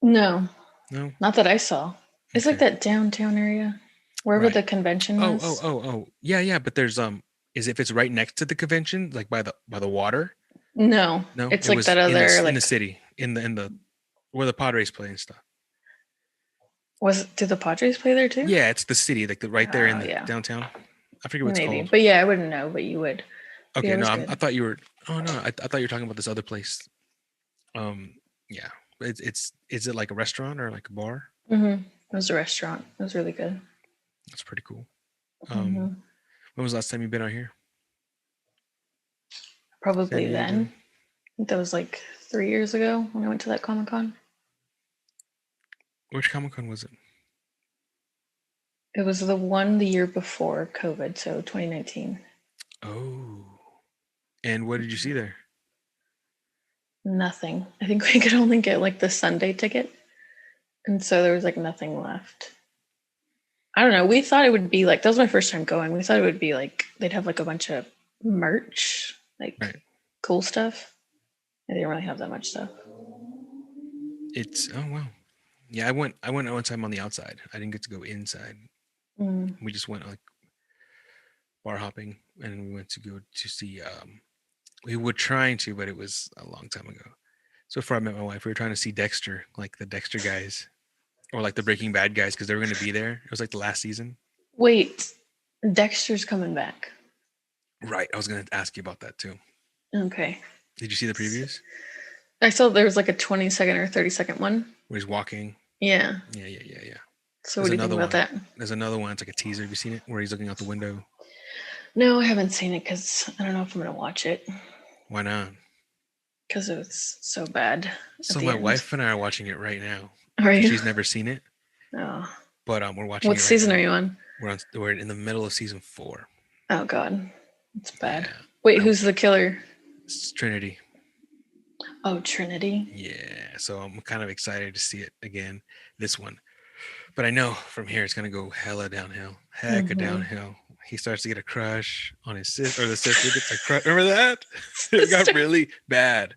No. No? Not that I saw. It's like that downtown area. Wherever the convention was. Oh. Yeah. But there's if it's right next to the convention, like by the water? No. It's like that other in the city. In the where the Padres play and stuff. Did the Padres play there too? Yeah, it's the city, like right there in the downtown. I forget what it's called. But yeah, I wouldn't know, but you would. Okay, no, I thought you were. Oh no, I thought you were talking about this other place. Yeah, is it like a restaurant or like a bar? It was a restaurant. It was really good. That's pretty cool. When was the last time you've been out here? Probably then. I think that was like 3 years ago when I went to that Comic-Con. Which Comic-Con was it? It was the one the year before COVID, so 2019. Oh. And what did you see there? Nothing. I think we could only get like the Sunday ticket. And so there was like nothing left. I don't know. We thought it would be like, that was my first time going. We thought it would be like, they'd have like a bunch of merch, like cool stuff. They didn't really have that much stuff. Oh wow. Yeah, I went one time on the outside. I didn't get to go inside. We just went like bar hopping, and we went to go to see we were trying to, but it was a long time ago. So before I met my wife, we were trying to see Dexter, like the Dexter guys, or like the Breaking Bad guys, because they were going to be there. It was like the last season. Wait, Dexter's coming back. Right. I was going to ask you about that too. Okay. Did you see the previews? I saw there was like a 20-second or 30-second one. Where he's walking. Yeah. Yeah. So what do you think about that? There's another one. It's like a teaser. Have you seen it? Where he's looking out the window. No, I haven't seen it because I don't know if I'm going to watch it. Why not? Because it was so bad. So my wife and I are watching it right now. Are you? She's never seen it. Oh. But we're watching What it right season now. are you on? We're in the middle of season 4. Oh God. It's bad. Yeah. Wait, who's the killer? It's Trinity. Oh, Trinity. Yeah. So I'm kind of excited to see it again, this one. But I know from here it's gonna go hella downhill. Heck of downhill. He starts to get a crush on his sister, or the sister gets a crush. Remember that? It got really bad.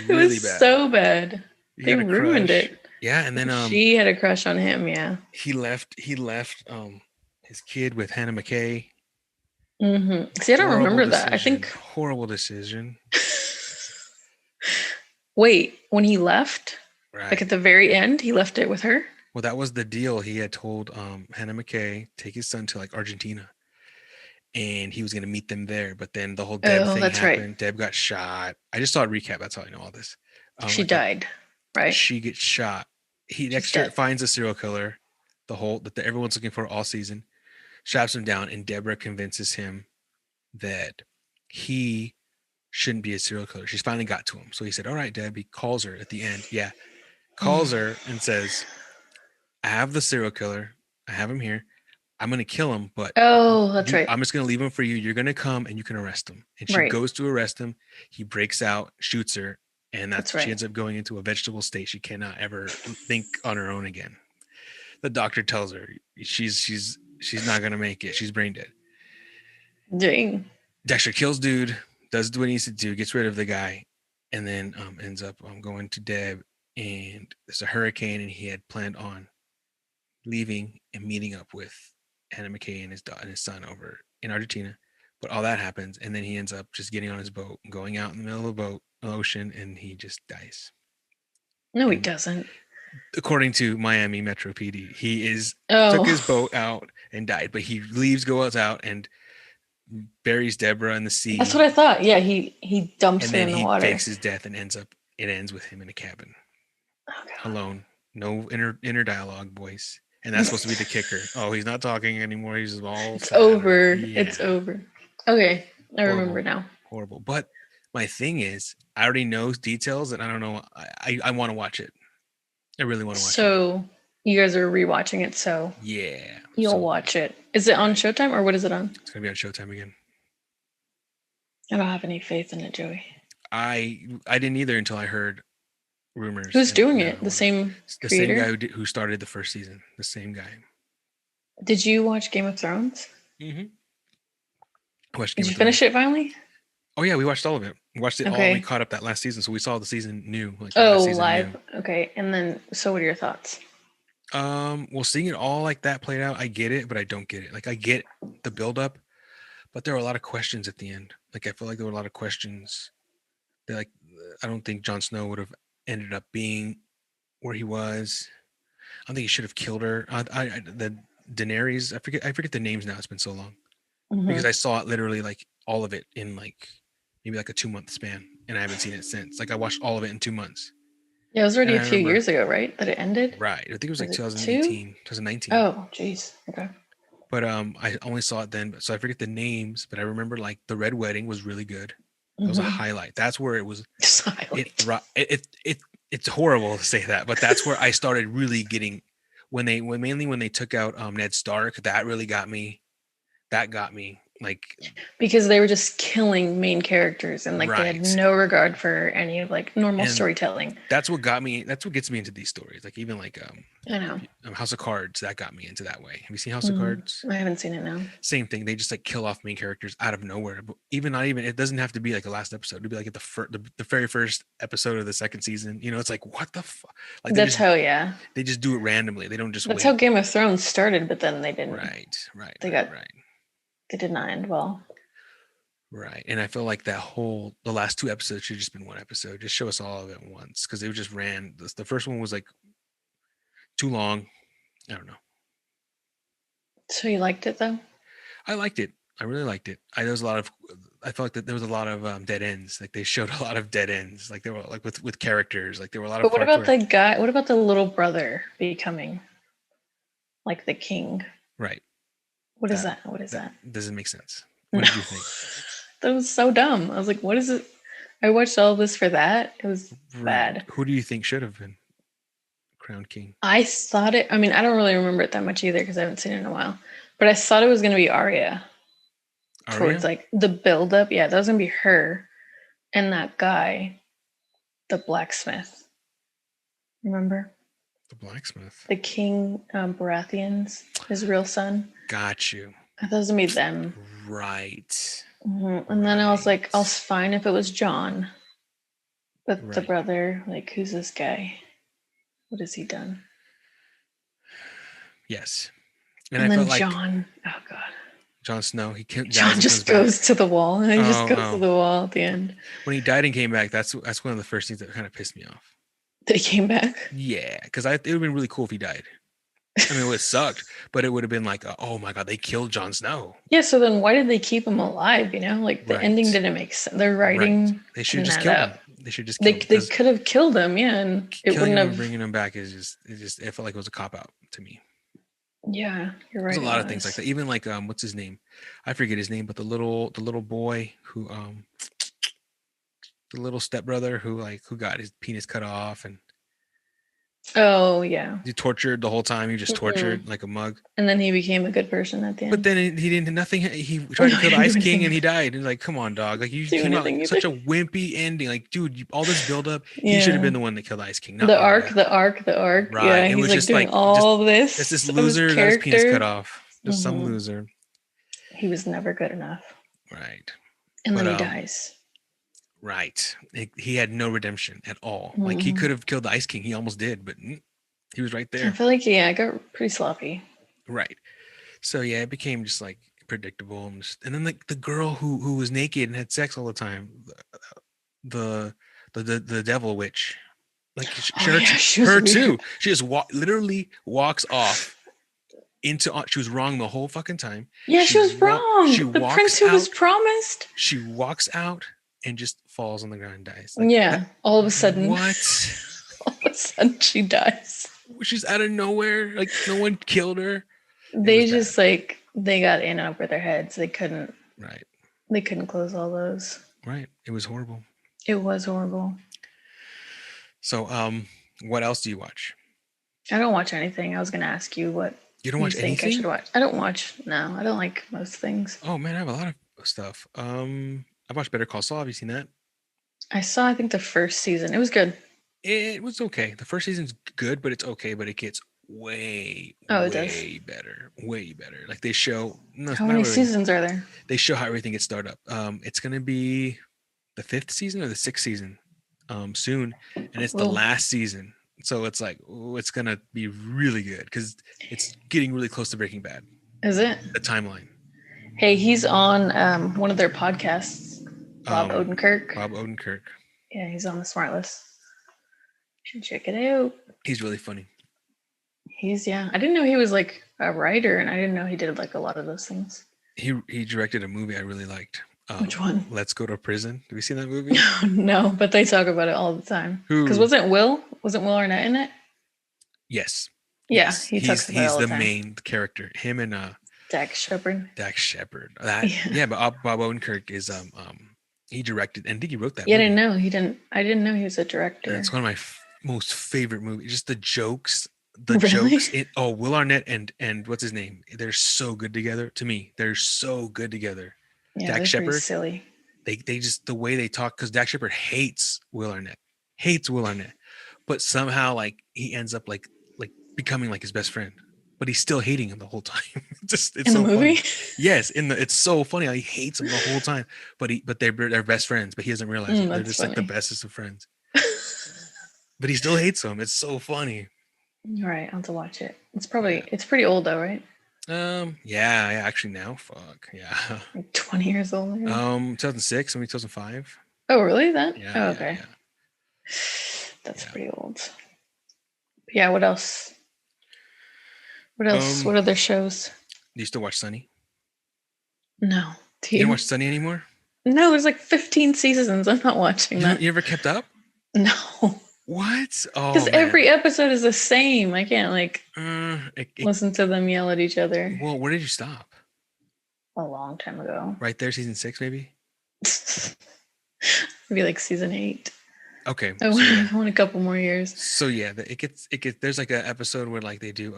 Really it was bad. So bad. They ruined it. Yeah, and then she had a crush on him. Yeah. He left his kid with Hannah McKay. See, I don't remember that. I think horrible decision. Wait, when he left, right? Like at the very end, he left it with her. Well, that was the deal. He had told Hannah McKay take his son to like Argentina, and he was going to meet them there. But then the whole Deb thing happened. Right. Deb got shot. I just saw a recap. That's how I know all this. She died, right? She gets shot. Dexter finds a serial killer, that everyone's looking for all season, straps him down, and Deborah convinces him that he shouldn't be a serial killer. She's finally got to him. So he said, all right, Deb. He calls her at the end. Yeah. Calls her and says, I have the serial killer. I have him here. I'm going to kill him, but that's right. I'm just going to leave him for you. You're going to come and you can arrest him. And she goes to arrest him. He breaks out, shoots her. And that's right. She ends up going into a vegetable state. She cannot ever think on her own again. The doctor tells her she's not going to make it. She's brain dead. Dang. Dexter kills dude, does what he needs to do, gets rid of the guy, and then ends up going to Deb, and there's a hurricane, and he had planned on leaving and meeting up with Hannah McKay and his son over in Argentina. But all that happens, and then he ends up just getting on his boat and going out in the middle of the ocean, and he just dies. No, he doesn't. According to Miami Metro PD, he took his boat out and died, but he goes out and buries Deborah in the sea. That's what I thought. Yeah, he dumps her in the water. And then he fakes his death and it ends with him in a cabin. Alone. No inner dialogue voice. And that's supposed to be the kicker. Oh, he's not talking anymore. He's all It's over. Yeah. It's over. Okay. I remember now. Horrible. But my thing is, I already know details and I don't know. I want to watch it. I really want to watch it. So you guys are rewatching it, so yeah. You'll watch it. Is it on Showtime or what is it on? It's gonna be on Showtime again. I don't have any faith in it, Joey. I didn't either until I heard rumors. Who's doing it? The same creator? Same guy who started the first season. The same guy. Did you watch Game of Thrones? Mm-hmm. Did you finish it finally? Oh yeah, we watched all of it. We watched it all. We caught up that last season, so we saw the season new. Live. New. Okay, and then so what are your thoughts? Well, seeing it all like that played out, I get it, but I don't get it. Like I get the build up, but there were a lot of questions at the end. Like I feel like there were a lot of questions. That I don't think Jon Snow would have ended up being where he was. I think he should have killed her. The Daenerys. I forget the names now. It's been so long because I saw it literally like all of it in like maybe like a 2-month span, and I haven't seen it since. Like I watched all of it in 2 months. Yeah, it was already a few years ago, right? That it ended. Right. I think it was like 2018, 2019. Oh, geez. Okay. But I only saw it then, so I forget the names. But I remember like the Red Wedding was really good. It was a highlight. That's where it was. It's horrible to say that, but that's where I started really getting when they took out Ned Stark. That really got me. That got me. Like because they were just killing main characters and like they had no regard for any of like normal storytelling. That's what got me. That's what gets me into these stories. Like even like I know House of Cards, that got me into that way. Have you seen House of Cards? I haven't seen it now. Same thing. They just like kill off main characters out of nowhere. But it doesn't have to be like the last episode. It'd be like at the very first episode of the second season. You know, it's like what the fuck. Like they just do it randomly. They don't just. That's how Game of Thrones started, but then they didn't. Right. They did not end well. Right. And I feel like the last 2 episodes should have just been one episode. Just show us all of it at once. Because they just ran. The first one was like too long. I don't know. So you liked it though? I liked it. I really liked it. I felt like that there was a lot of dead ends. Like they showed a lot of dead ends. Like they were like with characters. Like there were a lot of. But what about the guy? What about the little brother becoming like the king? Right. What is that? What is that? Doesn't make sense. What did you think? That was so dumb. I was like, what is it? I watched all this for that. It was bad. Who do you think should have been crowned king? I thought it. I mean, I don't really remember it that much either because I haven't seen it in a while. But I thought it was going to be Arya. Towards like the buildup. Yeah, that was going to be her and that guy, the blacksmith. Remember? The blacksmith. The king Baratheon's, his real son. Got you. I thought it was going to be them. Right. And then I was like, I was fine if it was John. But the brother, like, who's this guy? What has he done? Yes. And I then felt like John, oh God. Jon Snow, John just goes to the wall. And he just goes to the wall at the end. When he died and came back, that's one of the first things that kind of pissed me off. That he came back? Yeah, because it would have been really cool if he died. I mean, it would have sucked, but it would have been like, oh my God, they killed Jon Snow. Yeah, so then why did they keep him alive? You know, like the ending didn't make sense. They're writing. They should just kill him. They should just. They could have killed him, yeah, and it wouldn't have. Bringing him back is just. It felt like it was a cop out to me. Yeah, you're right. There's a lot of things like that. Even like what's his name? I forget his name, but the little boy who the little stepbrother who got his penis cut off and. Oh yeah. He tortured the whole time. He just tortured like a mug. And then he became a good person at the end. But then he didn't do nothing. He tried to kill the Ice King and he died. And like, come on, dog. Like you came out such a wimpy ending. Like, dude, all this build up. He should have been the one that killed the Ice King. The arc. Right. Yeah, it was just doing all this. It's this loser got his penis cut off. Just some loser. He was never good enough. Right. And then he dies. Right. He had no redemption at all. Like he could have killed the Ice King. He almost did, but He was right I there. feel like it got pretty sloppy. Right. So yeah, it became just like predictable, and then like the girl who was naked and had sex all the time, the devil witch, like She was her weird. too. She just literally walks off into. She was wrong the whole fucking time. Yeah, she was wrong. She the walks prince who out, was promised. She walks out and just falls on the ground and dies. All of a sudden. What? All of a sudden she dies. She's out of nowhere. Like no one killed her. They just like they got in over their heads. They couldn't. Right. They couldn't close all those. Right. It was horrible. It was horrible. So, what else do you watch? I don't watch anything. I was going to ask you what you don't watch think anything. I should watch. I don't watch. No, I don't like most things. Oh man, I have a lot of stuff. I watched Better Call Saul. Have you seen that? I saw. I think the first season. It was good. It was okay. The first season's good, but it's okay. But it gets way better. Way better. Like they show. No, how many seasons are there? They show how everything gets started up. It's gonna be the 5th season or the 6th season, soon, and it's the last season. So it's like, it's gonna be really good because it's getting really close to Breaking Bad. Is it? The timeline. Hey, he's on one of their podcasts. Bob Odenkirk. Bob Odenkirk. Yeah, he's on the Smart List. You should check it out. He's really funny. I didn't know he was like a writer, and I didn't know he did like a lot of those things. He directed a movie I really liked. Which one? Let's Go to Prison. Have you seen that movie? No, but they talk about it all the time. Because wasn't Will Arnett in it? Yes. Yeah, yes. he talks about it all the time. Main character. Him and Dax Shepard. But Bob Odenkirk is he directed, and I think he wrote that. Yeah, movie. I didn't know he was a director. And it's one of my most favorite movies. Just the jokes. Really? Will Arnett and what's his name? They're so good together. To me, they're so good together. Yeah, Dax Shepard. Silly. They just the way they talk, because Dax Shepard hates Will Arnett, but somehow like he ends up like becoming like his best friend, but he's still hating him the whole time. It's in so the movie. Funny. Yes, it's so funny how he hates him the whole time, but they're best friends, but he doesn't realize it. They're just funny. Like the bestest of friends. But he still hates him. It's so funny. All right, I'll have to watch it. It's pretty old though, right? Yeah, actually now, fuck, yeah. Like 20 years old. Right? 2006, maybe 2005. Oh, really? That? Yeah. Oh, okay. Yeah. That's pretty old. Yeah, what else? What else? What other shows? Do you still watch Sunny? No. You don't watch Sunny anymore? No, there's like 15 seasons. I'm not watching that. You ever kept up? No. What? Oh, because every episode is the same. I can't listen to them yell at each other. Well, where did you stop? A long time ago. Right there, season 6, maybe. Maybe like season 8. Okay. I want a couple more years. So yeah, it gets. There's like an episode where like they do.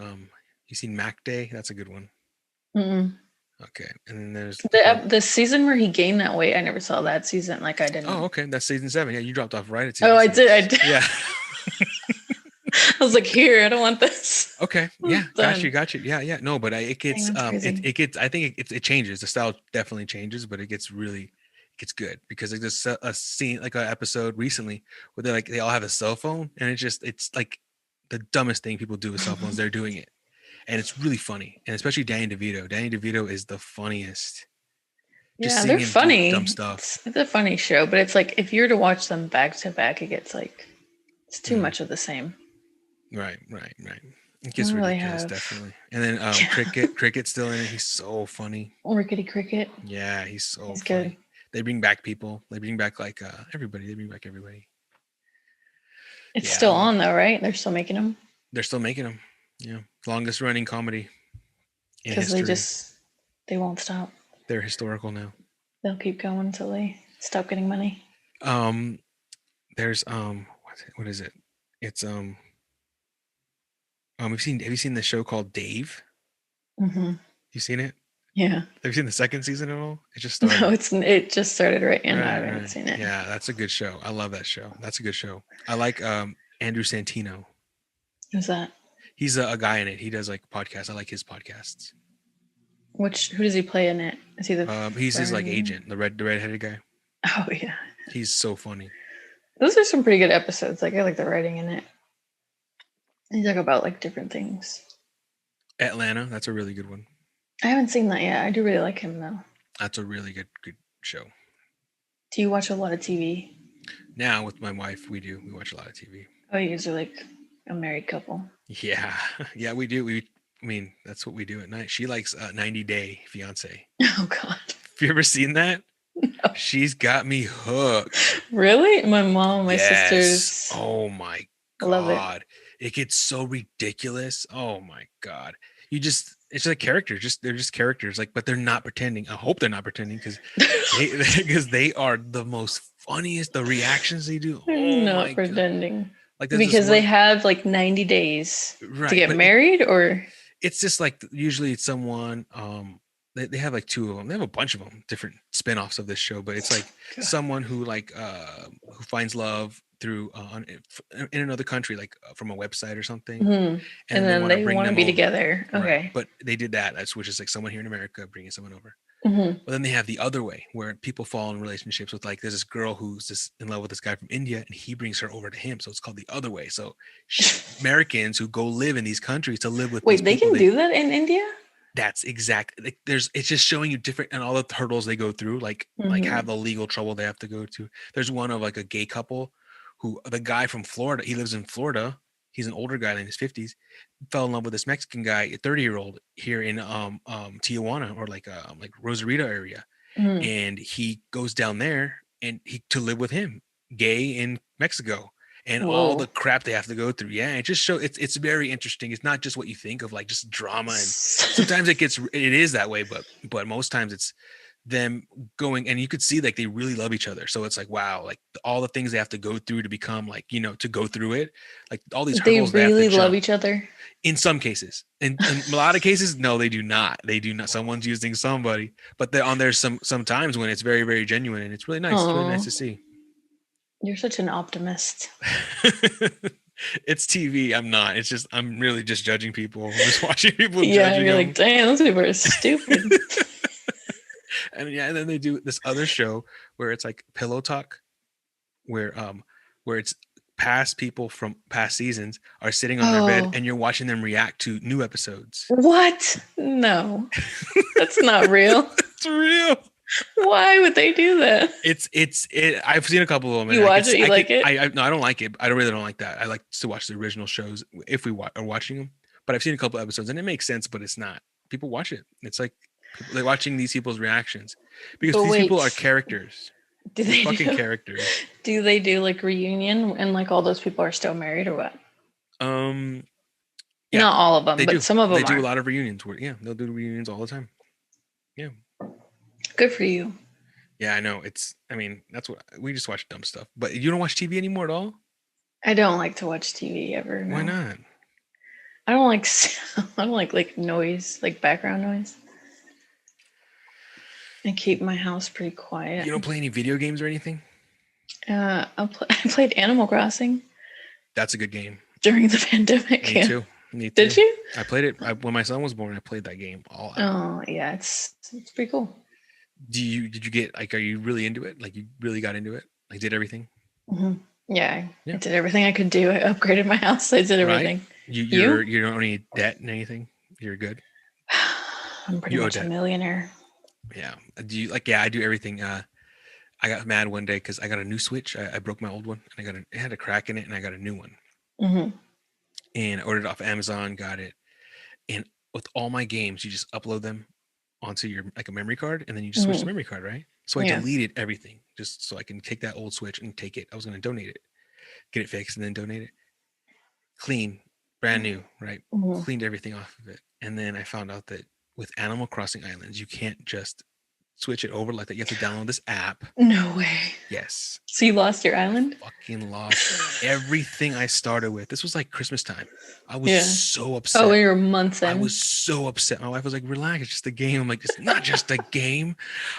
You seen Mac Day? That's a good one. Mm-mm. Okay, and then there's the season where he gained that weight. I never saw that season. Like I didn't. Oh, okay, that's season 7. Yeah, you dropped off right at season. I did. Yeah. I was like, here, I don't want this. Okay. Yeah. Got you. Yeah. No, but it gets. It gets. I think it changes. The style definitely changes, but it gets good because there's a scene, like an episode recently where they all have a cell phone, and it's like the dumbest thing people do with cell phones. They're doing it. And it's really funny, and especially Danny DeVito. Danny DeVito is the funniest. Yeah, they're funny. Dumb stuff. It's a funny show, but it's like if you were to watch them back to back, it gets like it's too much of the same. Right. It gets ridiculous, definitely. And then Cricket's still in it. He's so funny. Rickety Cricket. Yeah, he's funny. Good. They bring back people. They bring back everybody. They bring back everybody. It's still on though, right? They're still making them. They're still making them. Yeah, longest running comedy in history. Because they won't stop. They're historical now. They'll keep going until they stop getting money. There's what is it? It's have you seen the show called Dave? Mm-hmm. You seen it? Yeah. Have you seen the 2nd season at all? It just started. No, it just started right now. I haven't seen it. Yeah, that's a good show. I love that show. That's a good show. I like Andrew Santino. Who's that? He's a guy in it. He does like podcasts. I like his podcasts. Who does he play in it? Is he he's his like agent, the redheaded guy. Oh yeah. He's so funny. Those are some pretty good episodes. Like I like the writing in it. They talk about like different things. Atlanta, that's a really good one. I haven't seen that yet. I do really like him though. That's a really good show. Do you watch a lot of TV? Now with my wife, we watch a lot of TV. Oh, you guys are like a married couple. Yeah, yeah, we do. I mean, that's what we do at night. She likes 90 Day Fiance. Oh God. Have you ever seen that? No. She's got me hooked. Really? My mom, my sisters. Oh my God. Love it. It gets so ridiculous. Oh my God. It's like characters. They're just characters. Like, but they're not pretending. I hope they're not pretending because they are the most funniest. The reactions they do. They're not pretending. God. Like because they have like 90 days to get married, or it's just like usually it's someone. They have like two of them. They have a bunch of them, different spinoffs of this show. But it's like someone who like who finds love through in another country, like from a website or something, and then they want to be together. Okay, right. But they did that. Which is like someone here in America bringing someone over. But then they have the other way where people fall in relationships with like there's this girl who's just in love with this guy from India and he brings her over to him. So it's called the other way. So Americans who go live in these countries to live with. Wait, they can do that in India? That's exactly like it's just showing you different and all the hurdles they go through, like have the legal trouble they have to go to. There's one of like a gay couple who the guy from Florida, he lives in Florida. He's an older guy in his 50s, fell in love with this Mexican guy, a 30-year-old here in Tijuana or like Rosarito area. And he goes down there and to live with him, gay in Mexico. And all the crap they have to go through. Yeah, it just shows it's very interesting. It's not just what you think of, like just drama. And sometimes it is that way, but most times it's them going, and you could see like they really love each other. So it's like, wow, like all the things they have to go through to become like, to go through it, like all these hurdles. They really love each other. In some cases, in a lot of cases, no, they do not. They do not. Someone's using somebody, but there's some times when it's very, very genuine, and it's really nice. It's really nice to see. You're such an optimist. It's TV. I'm not. It's just I'm really just judging people. I'm just watching people. Yeah, judging you're them. like, damn, those people are stupid. And then they do this other show where it's like Pillow Talk, where it's past people from past seasons are sitting on their bed and you're watching them react to new episodes. What? No, that's not real. It's real. Why would they do that? I've seen a couple of them. You watch it? You like it? No, I don't like it. I really don't like that. I like to watch the original shows if we are watching them. But I've seen a couple episodes and it makes sense, but it's not. People watch it. It's like they're watching these people's reactions because these people are characters. They're fucking characters. Do they do like reunion and like all those people are still married or what? Yeah, not all of them, but some of them. They do a lot of reunions. They'll do reunions all the time. Yeah. Good for you. Yeah, I know. That's what we just watch dumb stuff. But you don't watch TV anymore at all? I don't like to watch TV ever. No. Why not? I don't like noise, like background noise. I keep my house pretty quiet. You don't play any video games or anything? I played Animal Crossing. That's a good game. During the pandemic. Me too. Did you? I played it when my son was born. I played that game all out. Oh yeah, it's pretty cool. Did you get like? Are you really into it? Like you really got into it? Like did everything? Mm-hmm. Yeah, I did everything I could do. I upgraded my house. I did everything. Right? You don't need debt and anything. You're good. I'm pretty much a millionaire. Yeah. Do you like? Yeah, I do everything. I got mad one day because I got a new Switch. I broke my old one, and it had a crack in it, and I got a new one. Mm-hmm. And I ordered it off Amazon, got it, and with all my games, you just upload them onto your like a memory card, and then you just switch the memory card, right? So I deleted everything just so I can take that old Switch and take it. I was going to donate it, get it fixed, and then donate it. Clean, brand new, right? Mm-hmm. Cleaned everything off of it, and then I found out that with Animal Crossing Islands, you can't just switch it over like that. You have to download this app. No way. Yes. So you lost your island? Fucking lost everything I started with. This was like Christmas time. I was so upset. Oh, you were months in. I was so upset. My wife was like, relax, it's just a game. I'm like, it's not just a game.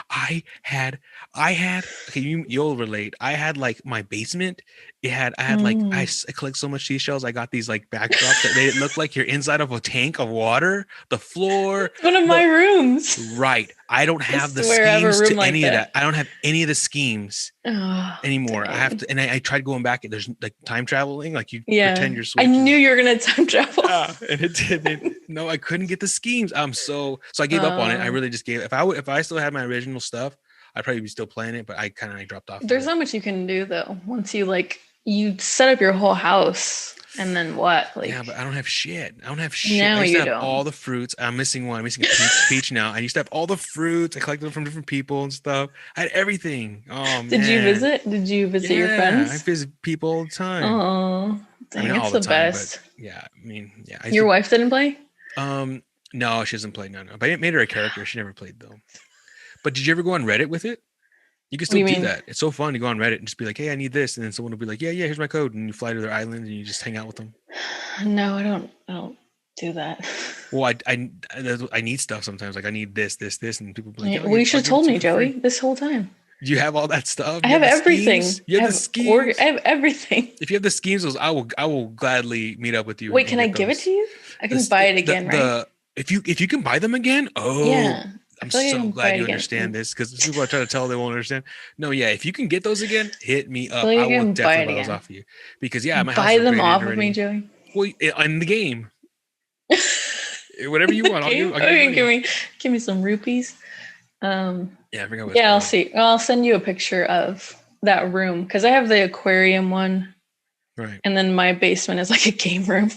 I had okay, you'll relate. I had like my basement. I had like I collect so much seashells. I got these like backdrops that made it look like you're inside of a tank of water. The floor. One of my rooms. Right. I don't have the schemes to any of that. I don't have any of the schemes. And anymore. I have to, and I tried going back. There's like time traveling, like you Yeah. pretend you're Switch. I knew you were gonna time travel. And it didn't. No, I couldn't get the schemes. So I gave up on it. I really just gave. If I still had my original stuff, I'd probably be still playing it. But I kind of dropped off. There's not much you can do though. Once you set up your whole house, and then what? Like, yeah, but I don't have shit. I used you to have all the fruits. I'm missing one. I'm missing a peach now. I used to have all the fruits. I collected them from different people and stuff. I had everything. Oh man. Did you visit? your friends? I visit people all the time. Oh, dang, it's all the best. But yeah, I mean, yeah. Your wife didn't play? No, she doesn't play. No. But it made her a character. She never played though. But did you ever go on Reddit with it? You can still do that. It's so fun to go on Reddit and just be like, hey, I need this. And then someone will be like, yeah, here's my code. And you fly to their island and you just hang out with them. No, I don't do that. Well, I need stuff sometimes. Like I need this. And people be like, well, you should have told me, Joey, this whole time. Do you have all that stuff? I have everything. You have the schemes? I have everything. If you have the schemes, I will gladly meet up with you. Wait, can I give it to you? I can buy it again, right? If you can buy them again, yeah. I'm so glad you understand this, because people are trying to tell they won't understand. No, yeah, if you can get those again, hit me up. I will definitely buy those off of you, because my house buy them off of me, Joey. Well, in the game, whatever you want, give me some rupees. Yeah, I forgot what I'll see. I'll send you a picture of that room, because I have the aquarium one, right? And then my basement is like a game room.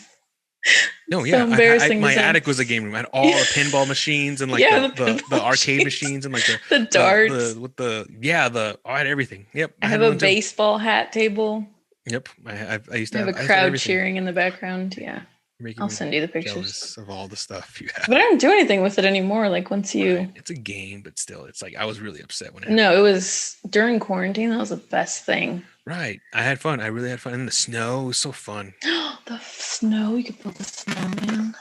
No, yeah, embarrassing. My attic was a game room. I had all the pinball machines and like the arcade machines and like the darts. I had everything. Yep. I have a baseball hat table. Yep. I used to have a crowd cheering in the background. Yeah. I'll send you the pictures of all the stuff you have. But I don't do anything with it anymore. Like once it's a game, but still, it's like I was really upset when it was during quarantine. That was the best thing. Right. I had fun. I really had fun. And the snow was so fun. The snow. You could build a snowman.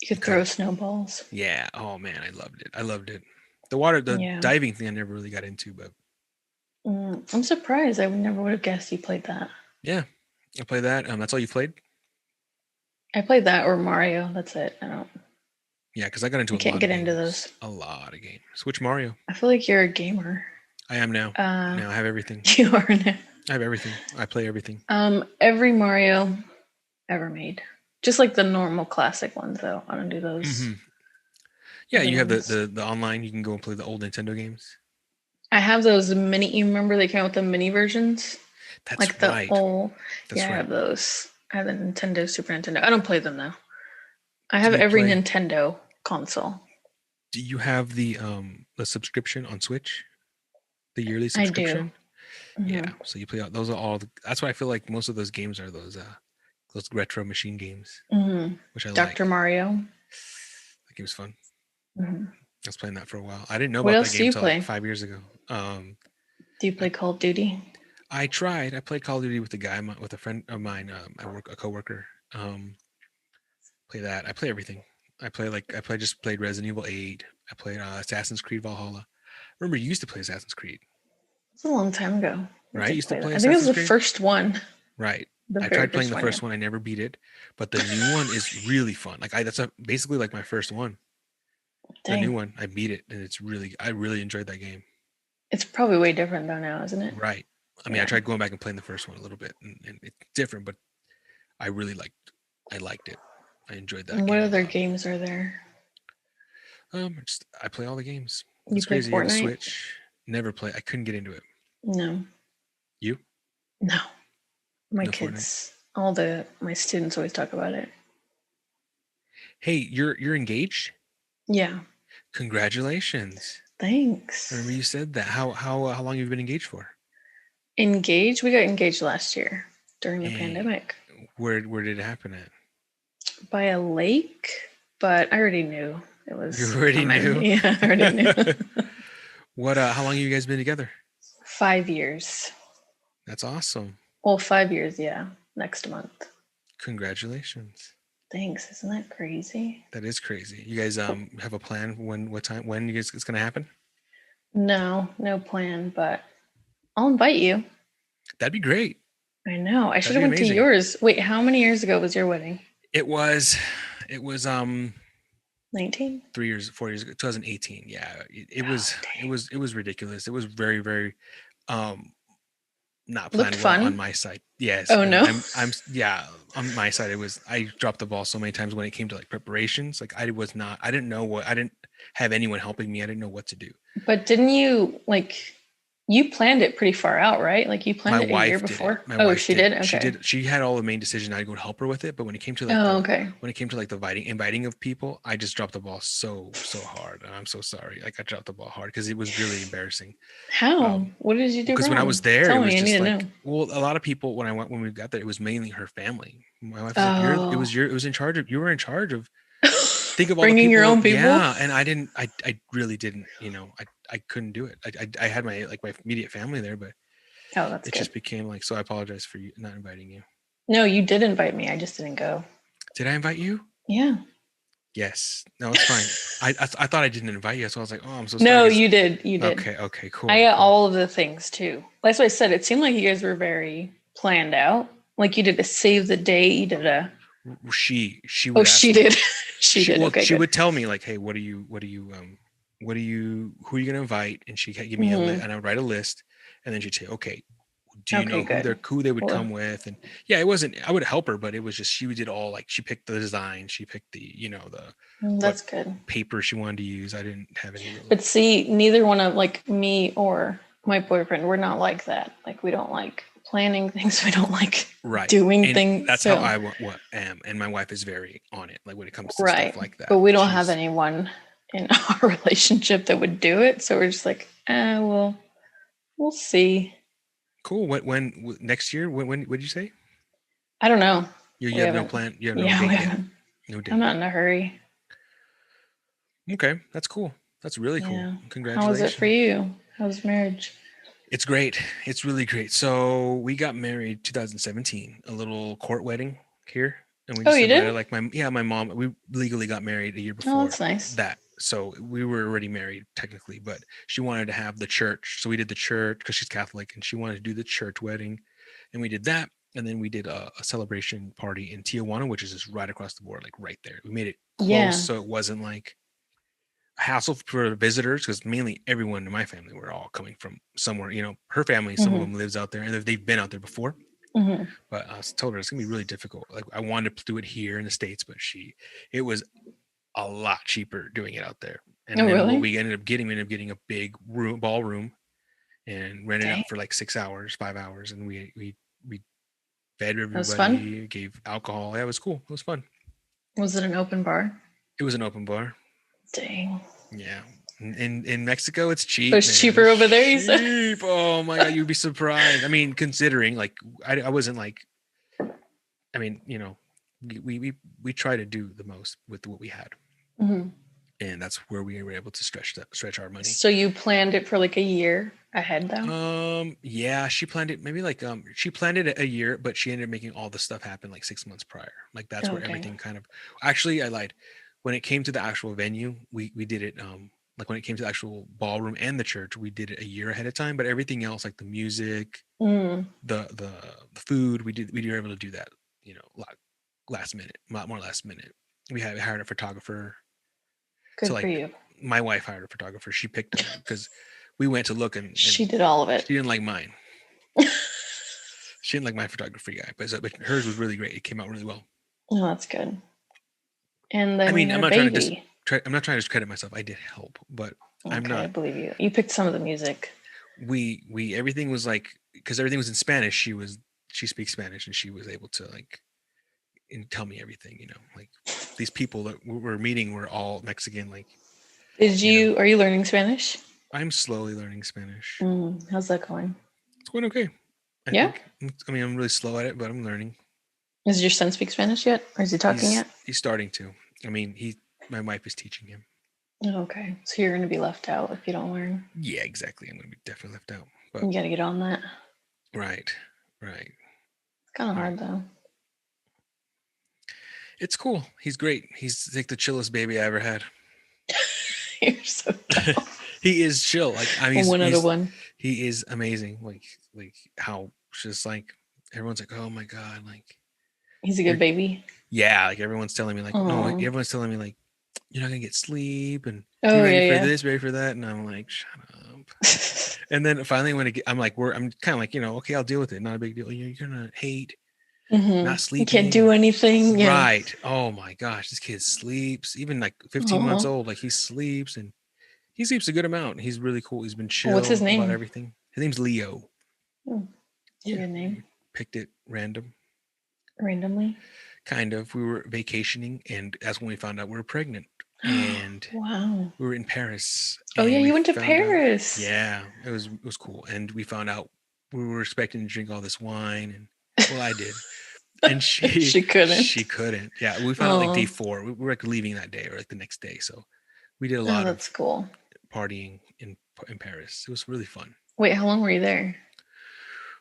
You could throw snowballs. Yeah. Oh man, I loved it. The diving thing I never really got into, but I'm surprised. I never would have guessed you played that. Yeah. I played that. That's all you played? I played that or Mario. That's it. I don't. Yeah, because I got into into those. A lot of games. Which Mario? I feel like you're a gamer. I am now. Now I have everything. You are now. I have everything. I play everything. Every Mario ever made. Just like the normal classic ones, though. I don't do those. Mm-hmm. Yeah, you have the online. You can go and play the old Nintendo games. I have those mini. You remember they came out with the mini versions? That's like right. The old. I have those. I have the Nintendo, Super Nintendo. I don't play them though. I have every Nintendo console. Do you have the subscription on Switch? The yearly subscription? I do. Mm-hmm. Yeah. So you play out those are all that's why I feel like most of those games are those retro machine games. Mm-hmm. Which I like. Dr. Mario. That game was fun. Mm-hmm. I was playing that for a while. I didn't know about that game until like 5 years ago. Do you play Call of Duty? I tried. I played Call of Duty with a friend of mine, a coworker. Play that. I play everything. I just played Resident Evil 8. I played Assassin's Creed Valhalla. Remember, you used to play Assassin's Creed. It's a long time ago. Right? You used to play I think it was the first one. Right. I tried playing the first one. I never beat it. But the new one is really fun. Like that's basically like my first one. Dang. The new one, I beat it, and I really enjoyed that game. It's probably way different though now, isn't it? Right. I mean, I tried going back and playing the first one a little bit, and it's different, but I liked it. I enjoyed that. And what other games are there? I play all the games. You play crazy. Fortnite? Switch. Never play. I couldn't get into it. No. You? No. My kids, my students always talk about it. Hey, you're engaged? Yeah. Congratulations. Thanks. I remember you said that. How long have you been engaged for? Engaged? We got engaged last year during the pandemic. Where did it happen at? By a lake, but I already knew it was. You already knew? Yeah, I already knew. How long have you guys been together? 5 years. That's awesome. Well, 5 years, yeah. Next month. Congratulations. Thanks. Isn't that crazy? That is crazy. You guys have a plan when you guys it's gonna happen? No plan, but I'll invite you. That'd be great. I know. I should have went to yours. Wait, how many years ago was your wedding? It was 19? 4 years ago, 2018. Yeah. It was ridiculous. It was very, very not Looked planned well fun. on my side. Yes. Oh no. I'm yeah, on my side I dropped the ball so many times when it came to like preparations. Like I didn't have anyone helping me. I didn't know what to do. But didn't you you planned it pretty far out, right? Like you planned My it a year wife did it. before. My Oh, wife she did. did. She Okay. did. She had all the main decision. I'd go help her with it. But when it came to like okay. when it came to like the inviting of people, I just dropped the ball so hard. And I'm so sorry. Like I dropped the ball hard because it was really embarrassing. How? What did you do? Because wrong? when I was there, Tell it was me, I just need to like, know. well, a lot of people when we got there, it was mainly her family. My wife was Oh. like, it was in charge of, you were in charge of, think of all Bringing the people. your own people. Yeah. And I really didn't, I couldn't do it. I had my immediate family there, but that's it good. just became like, so I apologize for you not inviting you. No, you did invite me. I just didn't go. Did I invite you? Yeah. Yes. No, it's fine. I thought I didn't invite you. So I was like, oh, I'm so sorry. No, you did. You did. Okay, cool. I got all of the things too. That's what I said. It seemed like you guys were very planned out. Like you did a save the date. You did a. She would. Oh, she did. she did. Well, okay. She good. would tell me like, hey, who are you gonna invite? And she'd give me a list, and I would write a list, and then she'd say, okay, do you know who they would come with? And yeah, it wasn't, I would help her, but it was just, she did all like, she picked the design, she picked the, that's good paper she wanted to use. I didn't have any. But see, neither one of like me or my boyfriend, we're not like that. Like we don't like planning things. We don't like doing things. That's how I am. And my wife is very on it. Like when it comes to stuff like that. But we don't have anyone in our relationship that would do it. So we're just like, well, we'll see. Cool. When next year? When did you say? I don't know. You have no plan. You have no date yet. No date. I'm not in a hurry. Okay, that's cool. That's really cool. Yeah. Congratulations. How was it for you? How was marriage? It's great. It's really great. So we got married 2017, a little court wedding here. And we just you did? like my mom, we legally got married a year before. Oh, that's nice. That. So we were already married technically, but she wanted to have the church. So we did the church because she's Catholic and she wanted to do the church wedding. And we did that. And then we did a celebration party in Tijuana, which is just right across the board, like right there. We made it close. So it wasn't like a hassle for visitors because mainly everyone in my family were all coming from somewhere, her family, some of them lives out there and they've been out there before. But I told her it's gonna be really difficult. Like I wanted to do it here in the States, but it was a lot cheaper doing it out there. And then what we ended up getting a big ballroom and rented out for like 6 hours, 5 hours, and we fed everybody, gave alcohol. Yeah, it was cool. It was fun. Was it an open bar? It was an open bar. Dang. Yeah. In Mexico, it's cheap. So it's cheaper over there, you said? Oh my God, you'd be surprised. I mean, considering like I wasn't like, I mean, we try to do the most with what we had. And that's where we were able to stretch our money. So you planned it for like a year ahead though? Yeah, she planned it maybe like she planned it a year, but she ended up making all the stuff happen like 6 months prior. Like that's where everything kind of, actually I lied. When it came to the actual venue, we did it like when it came to the actual ballroom and the church, we did it a year ahead of time, but everything else like the music, the food, we were able to do that, last minute, a lot more last minute. We hired a photographer. Good for you. My wife hired a photographer. She picked him because we went to look and she did all of it. She didn't like mine. She didn't like my photography guy, but hers was really great. It came out really well. Oh, that's good. And then I'm not trying to discredit myself. I did help, but I'm not. I believe you. You picked some of the music. We everything was like, because everything was in Spanish. She speaks Spanish and she was able to like and tell me everything, like these people that we're meeting were all Mexican. Like, are you learning Spanish? I'm slowly learning Spanish. How's that going? It's going okay. I mean, I'm really slow at it, but I'm learning. Does your son speak Spanish yet? Or is he talking yet? He's starting to. I mean, my wife is teaching him. Okay. So you're going to be left out if you don't learn. Yeah, exactly. I'm going to be definitely left out. But you got to get on that. Right. It's kind of hard though. It's cool. He's great. He's like the chillest baby I ever had. You're so dumb. He is chill. Like, I mean, one out of one. He is amazing. Like how just like everyone's like, oh my God, like he's a good baby. Yeah, like everyone's telling me like, no, everyone's telling me like, you're not gonna get sleep and ready for this, ready for that, and I'm like, shut up. And then finally, when I'm like, I'm kind of like, okay, I'll deal with it. Not a big deal. You're gonna hate not sleeping. You can't do anything. Yeah. Right. Oh my gosh, this kid sleeps. Even like 15 months old, like he sleeps and he sleeps a good amount. He's really cool. He's been chill What's his name? about everything. His name's Leo. Oh, yeah. Good name. Picked it randomly. Kind of. We were vacationing, and that's when we found out we were pregnant. And wow, we were in Paris. Oh yeah, you went to Paris. Yeah, it was cool. And we found out we were expecting to drink all this wine, and well, I did. And she couldn't. Yeah, we found out like day 4. We were like leaving that day or like the next day. So we did a lot of cool partying in Paris. It was really fun. Wait, how long were you there?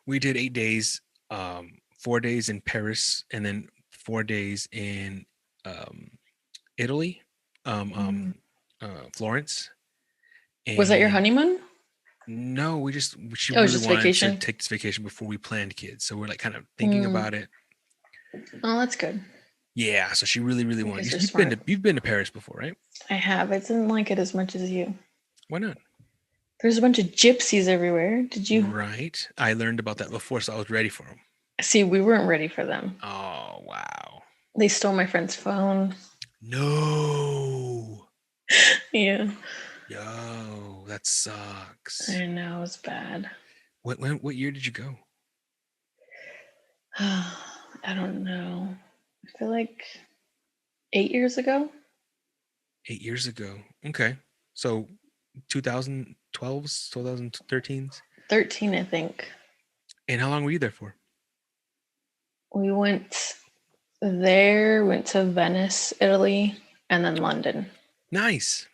We did 8 days, 4 days in Paris, and then 4 days in Italy, Florence. And was that your honeymoon? No, she really wanted vacation? To take this vacation before we planned kids. So we're like kind of thinking about it. Oh, that's good. Yeah, so she really, really wanted. You've been to Paris before, right? I have. I didn't like it as much as you. Why not? There's a bunch of gypsies everywhere. Did you? Right. I learned about that before, so I was ready for them. See, we weren't ready for them. Oh, wow. They stole my friend's phone. No. Yeah. Yo, that sucks. I know, it was bad. What year did you go? I don't know. I feel like 8 years ago. 8 years ago. Okay. So 2012s, 2013s? 13, I think. And how long were you there for? We went to Venice, Italy, and then London. Nice.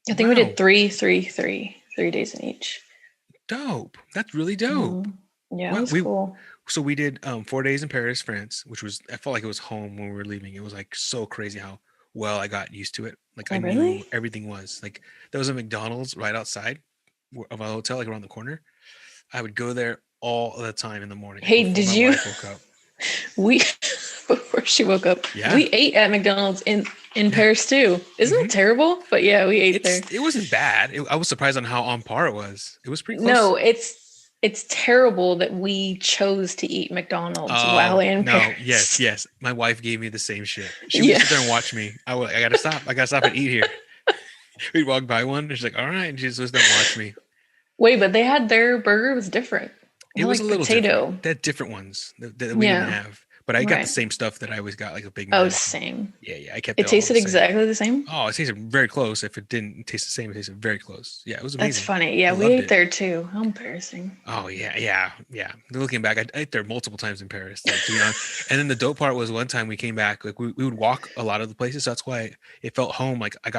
I think we did 3 days in each. Dope. That's really dope. Yeah, it was cool. So we did 4 days in Paris, France, which was, I felt like it was home when we were leaving. It was like so crazy how well I got used to it. Like I knew everything was. Like there was a McDonald's right outside of our hotel, like around the corner. I would go there all the time in the morning. Hey, did you? My wife woke up. Before she woke up, we ate at McDonald's in Paris too. Isn't it terrible? But yeah, we ate there. It wasn't bad. I was surprised on how on par it was. It was pretty close. No, it's terrible that we chose to eat McDonald's while in Paris. Yes. My wife gave me the same shit. She would sit there and watch me. I gotta stop. I gotta stop and eat here. We'd walk by one, and she's like, all right, and she just was there and watch me. Wait, but they had their burger was different. It was like a little potato. Different. They had different ones that we didn't have. But I got the same stuff that I always got, like a Big Mac. Oh, same. Yeah. I kept it. Tasted exactly the same? Oh, it tasted very close. If it didn't taste the same, it tasted very close. Yeah, it was amazing. That's funny. Yeah, we ate there too. How embarrassing. Oh, yeah. Looking back, I ate there multiple times in Paris. Like, to be honest. And then the dope part was one time we came back, like we would walk a lot of the places. So that's why it felt home. Like we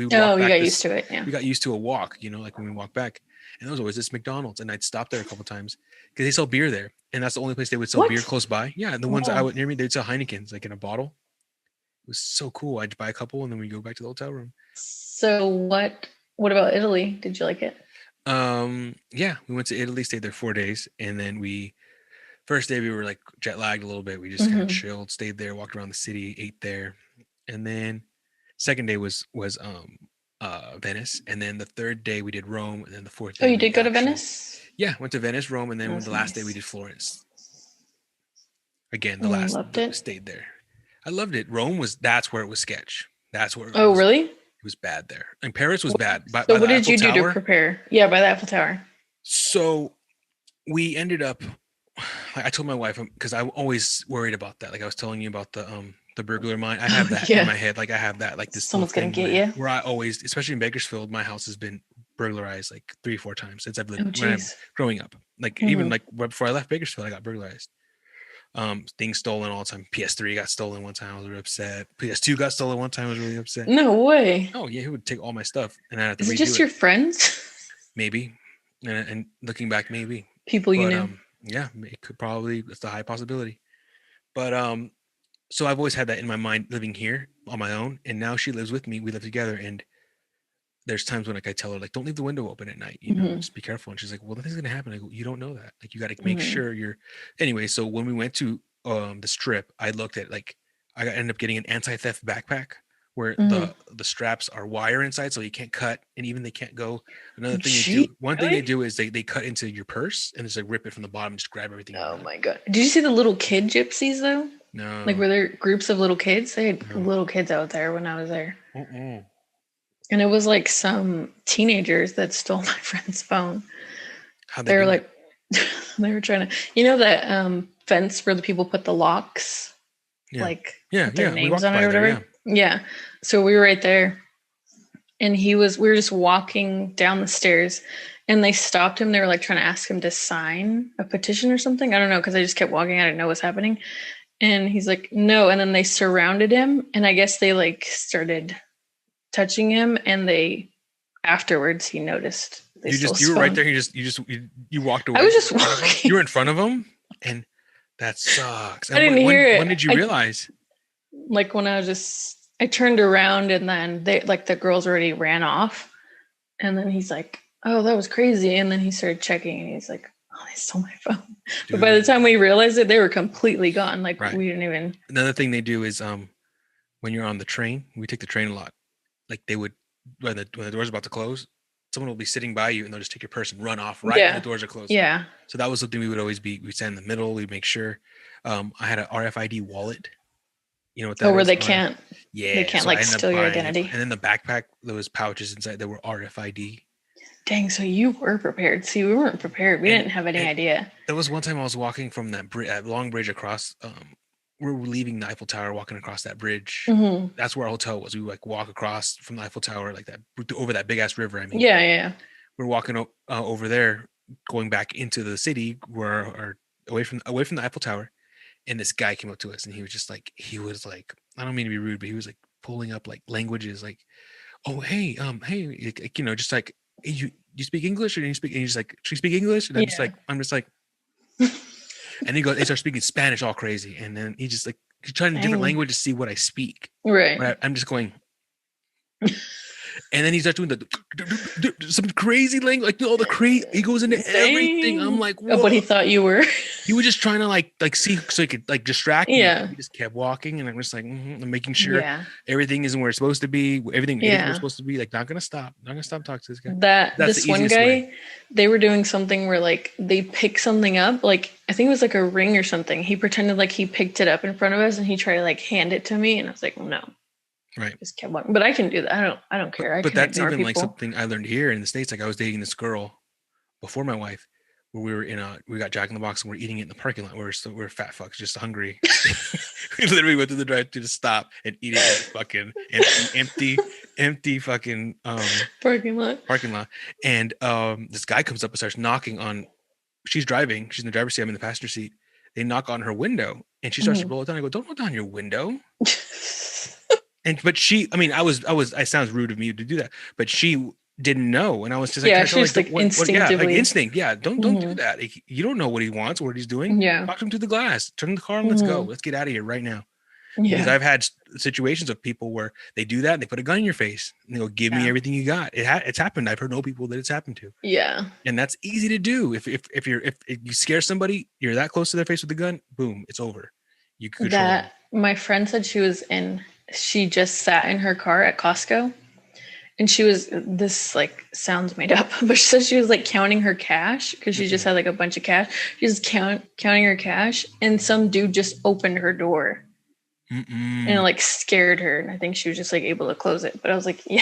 would walk back. Got used to it. Yeah. We got used to a walk, like when we walk back. And there was always this McDonald's, and I'd stop there a couple times because they sell beer there, and that's the only place they would sell beer close by. Yeah, the ones out near me, they'd sell Heineken's like in a bottle. It was so cool. I'd buy a couple, and then we go back to the hotel room. So what about Italy? Did you like it? Yeah, we went to Italy, stayed there 4 days, and then first day we were like jet lagged a little bit. We just kind of chilled, stayed there, walked around the city, ate there, and then second day was Venice, and then the third day we did Rome, and then the fourth day. Oh, you did go to Venice? Yeah, went to Venice, Rome, and then the last day we did Florence. Again, the last stayed there. I loved it. Rome that's where it was sketch. That's where. Oh, really? It was bad there. And Paris was bad. So what did you do to prepare? Yeah, by the Eiffel Tower. So we ended up. I told my wife because I'm always worried about that. Like I was telling you about the burglar mine. I have that in my head. Like I have that. Like this. Someone's gonna get you. Where I always, especially in Bakersfield, my house has been burglarized like 3-4 times since I've lived growing up. Like even like right before I left Bakersfield, I got burglarized. Things stolen all the time. PS3 got stolen one time. I was really upset. PS2 got stolen one time. I was really upset. No way. Oh yeah, he would take all my stuff, and I had to. Is it just your friends? Maybe, and looking back, maybe people you know. Yeah, it could probably. It's a high possibility, but so I've always had that in my mind living here on my own, and now she lives with me. We live together, and there's times when like I tell her like, don't leave the window open at night, just be careful. And she's like, well, nothing's gonna happen. I go, you don't know that. Like you got to make sure you're. Anyway, so when we went to the Strip, I looked at like I ended up getting an anti-theft backpack where the straps are wire inside, so you can't cut, and even they can't go. Another thing they do, thing they do is they cut into your purse and just like rip it from the bottom, and just grab everything. Oh my god! Did you see the little kid gypsies though? No. Like, were there groups of little kids? They had little kids out there when I was there. And it was like some teenagers that stole my friend's phone. They were like, they were trying to, you know, that fence where the people put the locks, like their names on it or whatever. Yeah. So we were right there, and we were just walking down the stairs, and they stopped him. They were like trying to ask him to sign a petition or something. I don't know, because I just kept walking. I didn't know what's happening. And he's like, no. And then they surrounded him, and I guess they like started touching him, and afterwards he noticed. You were right there. You walked away. I was just walking. You were in front of him, and that sucks. I didn't hear it. When did you realize? Like when I turned around, and then the girls already ran off, and then he's like, oh, that was crazy. And then he started checking, and he's like, oh, they stole my phone. Dude. But by the time we realized it, they were completely gone. Like we didn't even. Another thing they do is when you're on the train, we take the train a lot. Like they would, when the door's about to close, someone will be sitting by you, and they'll just take your purse and run off when the doors are closed. Yeah. So that was something we'd stand in the middle. We'd make sure. I had an RFID wallet. You know what that is? Where they can't. Yeah. They can't steal your identity. And then the backpack, there was pouches inside that were RFID. Dang, so you were prepared. See, we weren't prepared. We didn't have any idea. There was one time I was walking from that long bridge across. We were leaving the Eiffel Tower, walking across that bridge. Mm-hmm. That's where our hotel was. We would like walk across from the Eiffel Tower, like that, over that big ass river. I mean, yeah. We're walking over there, going back into the city, away from the Eiffel Tower, and this guy came up to us, and he was like, I don't mean to be rude, but he was like pulling up like languages, like, oh hey, you know, just like, hey, you speak English, or do you speak? And he's like, do you speak English? And I'm just like. And they start speaking Spanish all crazy. And then he's trying a different language to see what I speak. Right. But I'm just going. And then he starts doing some crazy language, like all the crazy. He goes into everything. I'm like, whoa. Oh, but he thought you were. He was just trying to like see so he could like distract me. Yeah. He just kept walking, and I'm just like, I'm making sure everything isn't where it's supposed to be. Everything is where it's supposed to be. Like, not gonna stop talking to this guy. That's this one guy, they were doing something where like they picked something up. Like I think it was like a ring or something. He pretended like he picked it up in front of us, and he tried to like hand it to me, and I was like, no. Right. Just kept walking. But I can do that. I don't care. But that's even people. Like something I learned here in the States. Like I was dating this girl before my wife, where we got Jack in the Box, and we're eating it in the parking lot. We're fat fucks, just hungry. We literally went to the drive-thru to stop and eat it in the fucking empty fucking parking lot. And this guy comes up and starts knocking on. She's driving. She's in the driver's seat. I'm in the passenger seat. They knock on her window, and she starts to roll it down. I go, don't roll down your window. But she, I mean, I sounds rude of me to do that, but she didn't know. And I was just like, she was like instinctively. Instinct. Yeah. Don't do that. You don't know what he wants or what he's doing. Yeah. Talk to him through the glass, turn the car on. Let's go. Let's get out of here right now. Yeah. Because I've had situations of people where they do that and they put a gun in your face and they go, give me everything you got. It's happened. I've heard no people that it's happened to. Yeah. And that's easy to do. If you scare somebody, you're that close to their face with the gun, boom, it's over. You can control them. My friend said she just sat in her car at Costco, and this like sounds made up, but she said she was like counting her cash because she just had like a bunch of cash. She was counting her cash, and some dude just opened her door and it like scared her. And I think she was just like able to close it. But I was like, don't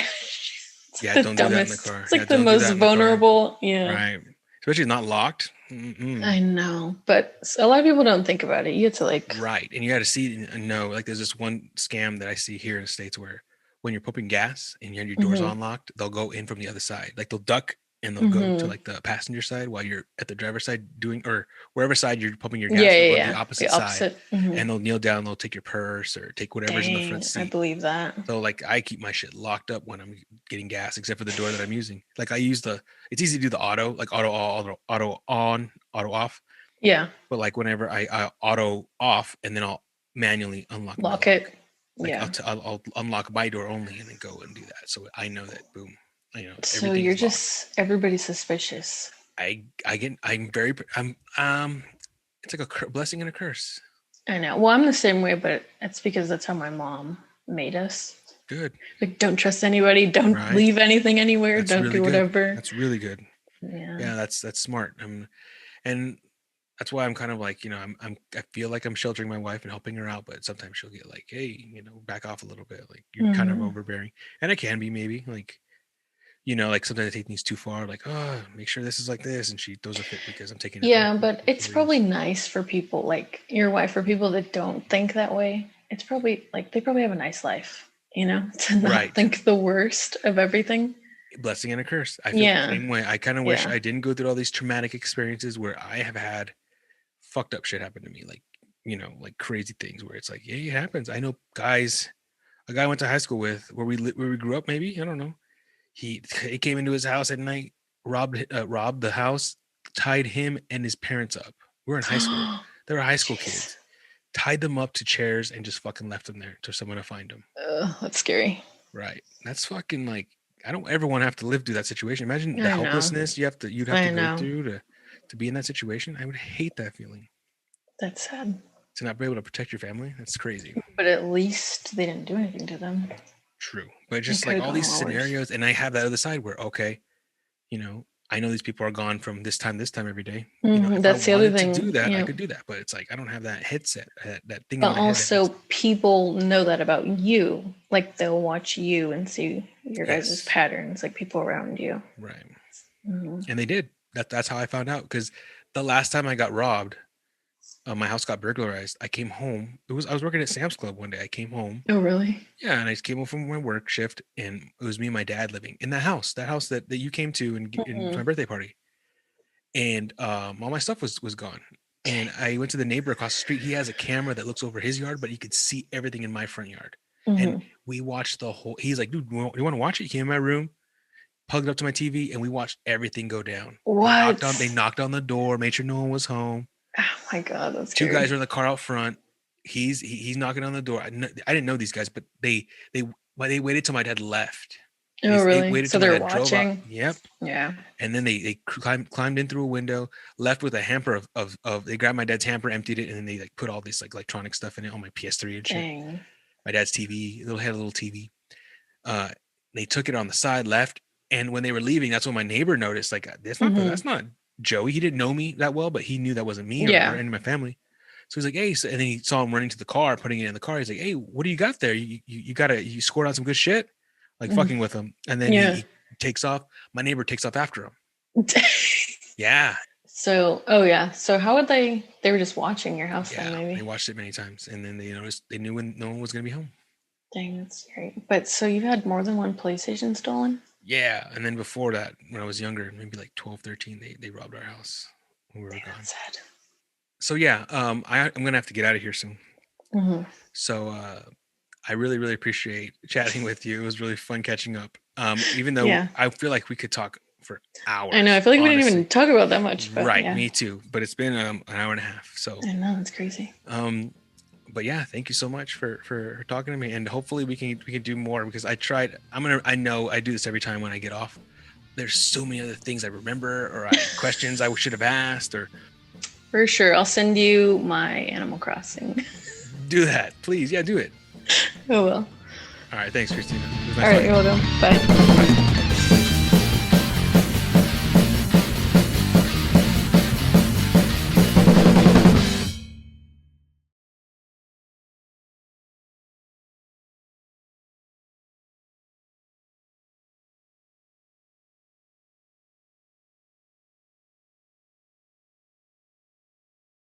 do that in the car. It's like the most vulnerable. Yeah. Right. Especially not locked. I know, but a lot of people don't think about it. You have to like and you got to see and know. Like there's this one scam that I see here in the States where when you're pumping gas and your doors unlocked, they'll go in from the other side. Like they'll duck and they'll go to like the passenger side while you're at the driver's side or wherever side you're pumping your gas. The opposite side. And they'll kneel down. They'll take your purse or take whatever's in the front seat. I believe that. So like I keep my shit locked up when I'm getting gas, except for the door that I'm using. Like I use it's easy to do the auto on, auto off. Yeah. But like whenever I auto off and then I'll manually lock it. Like I'll unlock my door only and then go and do that. So I know that boom. So you're just everybody's suspicious. It's like a blessing and a curse. I know. Well, I'm the same way, but it's because that's how my mom made us. Good. Like, don't trust anybody. Don't leave anything anywhere. That's don't really do whatever. That's really good. Yeah. That's smart. And that's why I'm kind of like, I feel like I'm sheltering my wife and helping her out, but sometimes she'll get like, hey, back off a little bit. Like, you're kind of overbearing. And I can be, maybe, like, like sometimes I take things too far, like, oh, make sure this is like this, and she throws a fit because I'm taking it. Yeah, but it's probably nice for people like your wife, for people that don't think that way. It's probably like they probably have a nice life, to not think the worst of everything. Blessing and a curse. I feel the same way. I kind of wish I didn't go through all these traumatic experiences where I have had fucked up shit happen to me, like, like crazy things where it's like, yeah, it happens. I know guys, a guy I went to high school with, where we grew up, maybe, I don't know. He came into his house at night, robbed the house, tied him and his parents up. We were in high school. They were high school kids. Tied them up to chairs and just fucking left them there to someone to find them. That's scary. Right. That's fucking like, I don't ever want to have to live through that situation. Imagine the helplessness you'd have to go through to be in that situation. I would hate that feeling. That's sad. To not be able to protect your family. That's crazy. But at least they didn't do anything to them. True. But just like all these scenarios, and I have that other side where, okay, I know these people are gone from this time every day. That's the other thing. To do that, I could do that, but it's like I don't have that headset, that thing. But also, people know that about you. Like, they'll watch you and see your guys' patterns, like people around you. Right. And they did. That's how I found out, because the last time I got robbed, my house got burglarized. I came home. I was working at Sam's Club one day. I came home. Oh, really? Yeah, and I came home from my work shift, and it was me and my dad living in that house that you came to in my birthday party. And all my stuff was gone. And I went to the neighbor across the street. He has a camera that looks over his yard, but he could see everything in my front yard. And we watched the whole. He's like, dude, you want to watch it? He came in my room, plugged it up to my TV, and we watched everything go down. What? They knocked on the door, made sure no one was home. Oh my God, that's Two guys are in the car out front. He's knocking on the door. I didn't know these guys, but they waited till my dad left. Oh, really? Waited so till they're my dad watching. drove out. Yep. Yeah. And then they climbed in through a window, left with a hamper of they grabbed my dad's hamper, emptied it, and then they like put all this like electronic stuff in it on my PS3 and shit. Dang. My dad's TV, had a little TV. They took it on the side, left, and when they were leaving, that's when my neighbor noticed, like, that's not Joey. He didn't know me that well, but he knew that wasn't me or any of my family. So he's like, hey, and then he saw him running to the car, putting it in the car. He's like, hey, what do you got there? You scored on some good shit, like fucking with him. And then he takes off. My neighbor takes off after him. Yeah. So, so how would they were just watching your house then, maybe? They watched it many times, and then they knew when no one was going to be home. Dang, that's scary. But so you've had more than one PlayStation stolen? Yeah, and then before that, when I was younger, maybe like 12, 13, they robbed our house when we were gone. That's sad. So yeah, I'm gonna have to get out of here soon. So I really, really appreciate chatting with you. It was really fun catching up. Even though I feel like we could talk for hours. I know. I feel like we didn't even talk about that much. But right, me too. But it's been an hour and a half. So I know, it's crazy. But yeah, thank you so much for talking to me, and hopefully we can do more, because I know I do this every time when I get off. There's so many other things I remember, or questions I should have asked, or for sure. I'll send you my Animal Crossing. Do that, please. Yeah, do it. I will. All right, thanks, Christina. All right, you're welcome. Bye.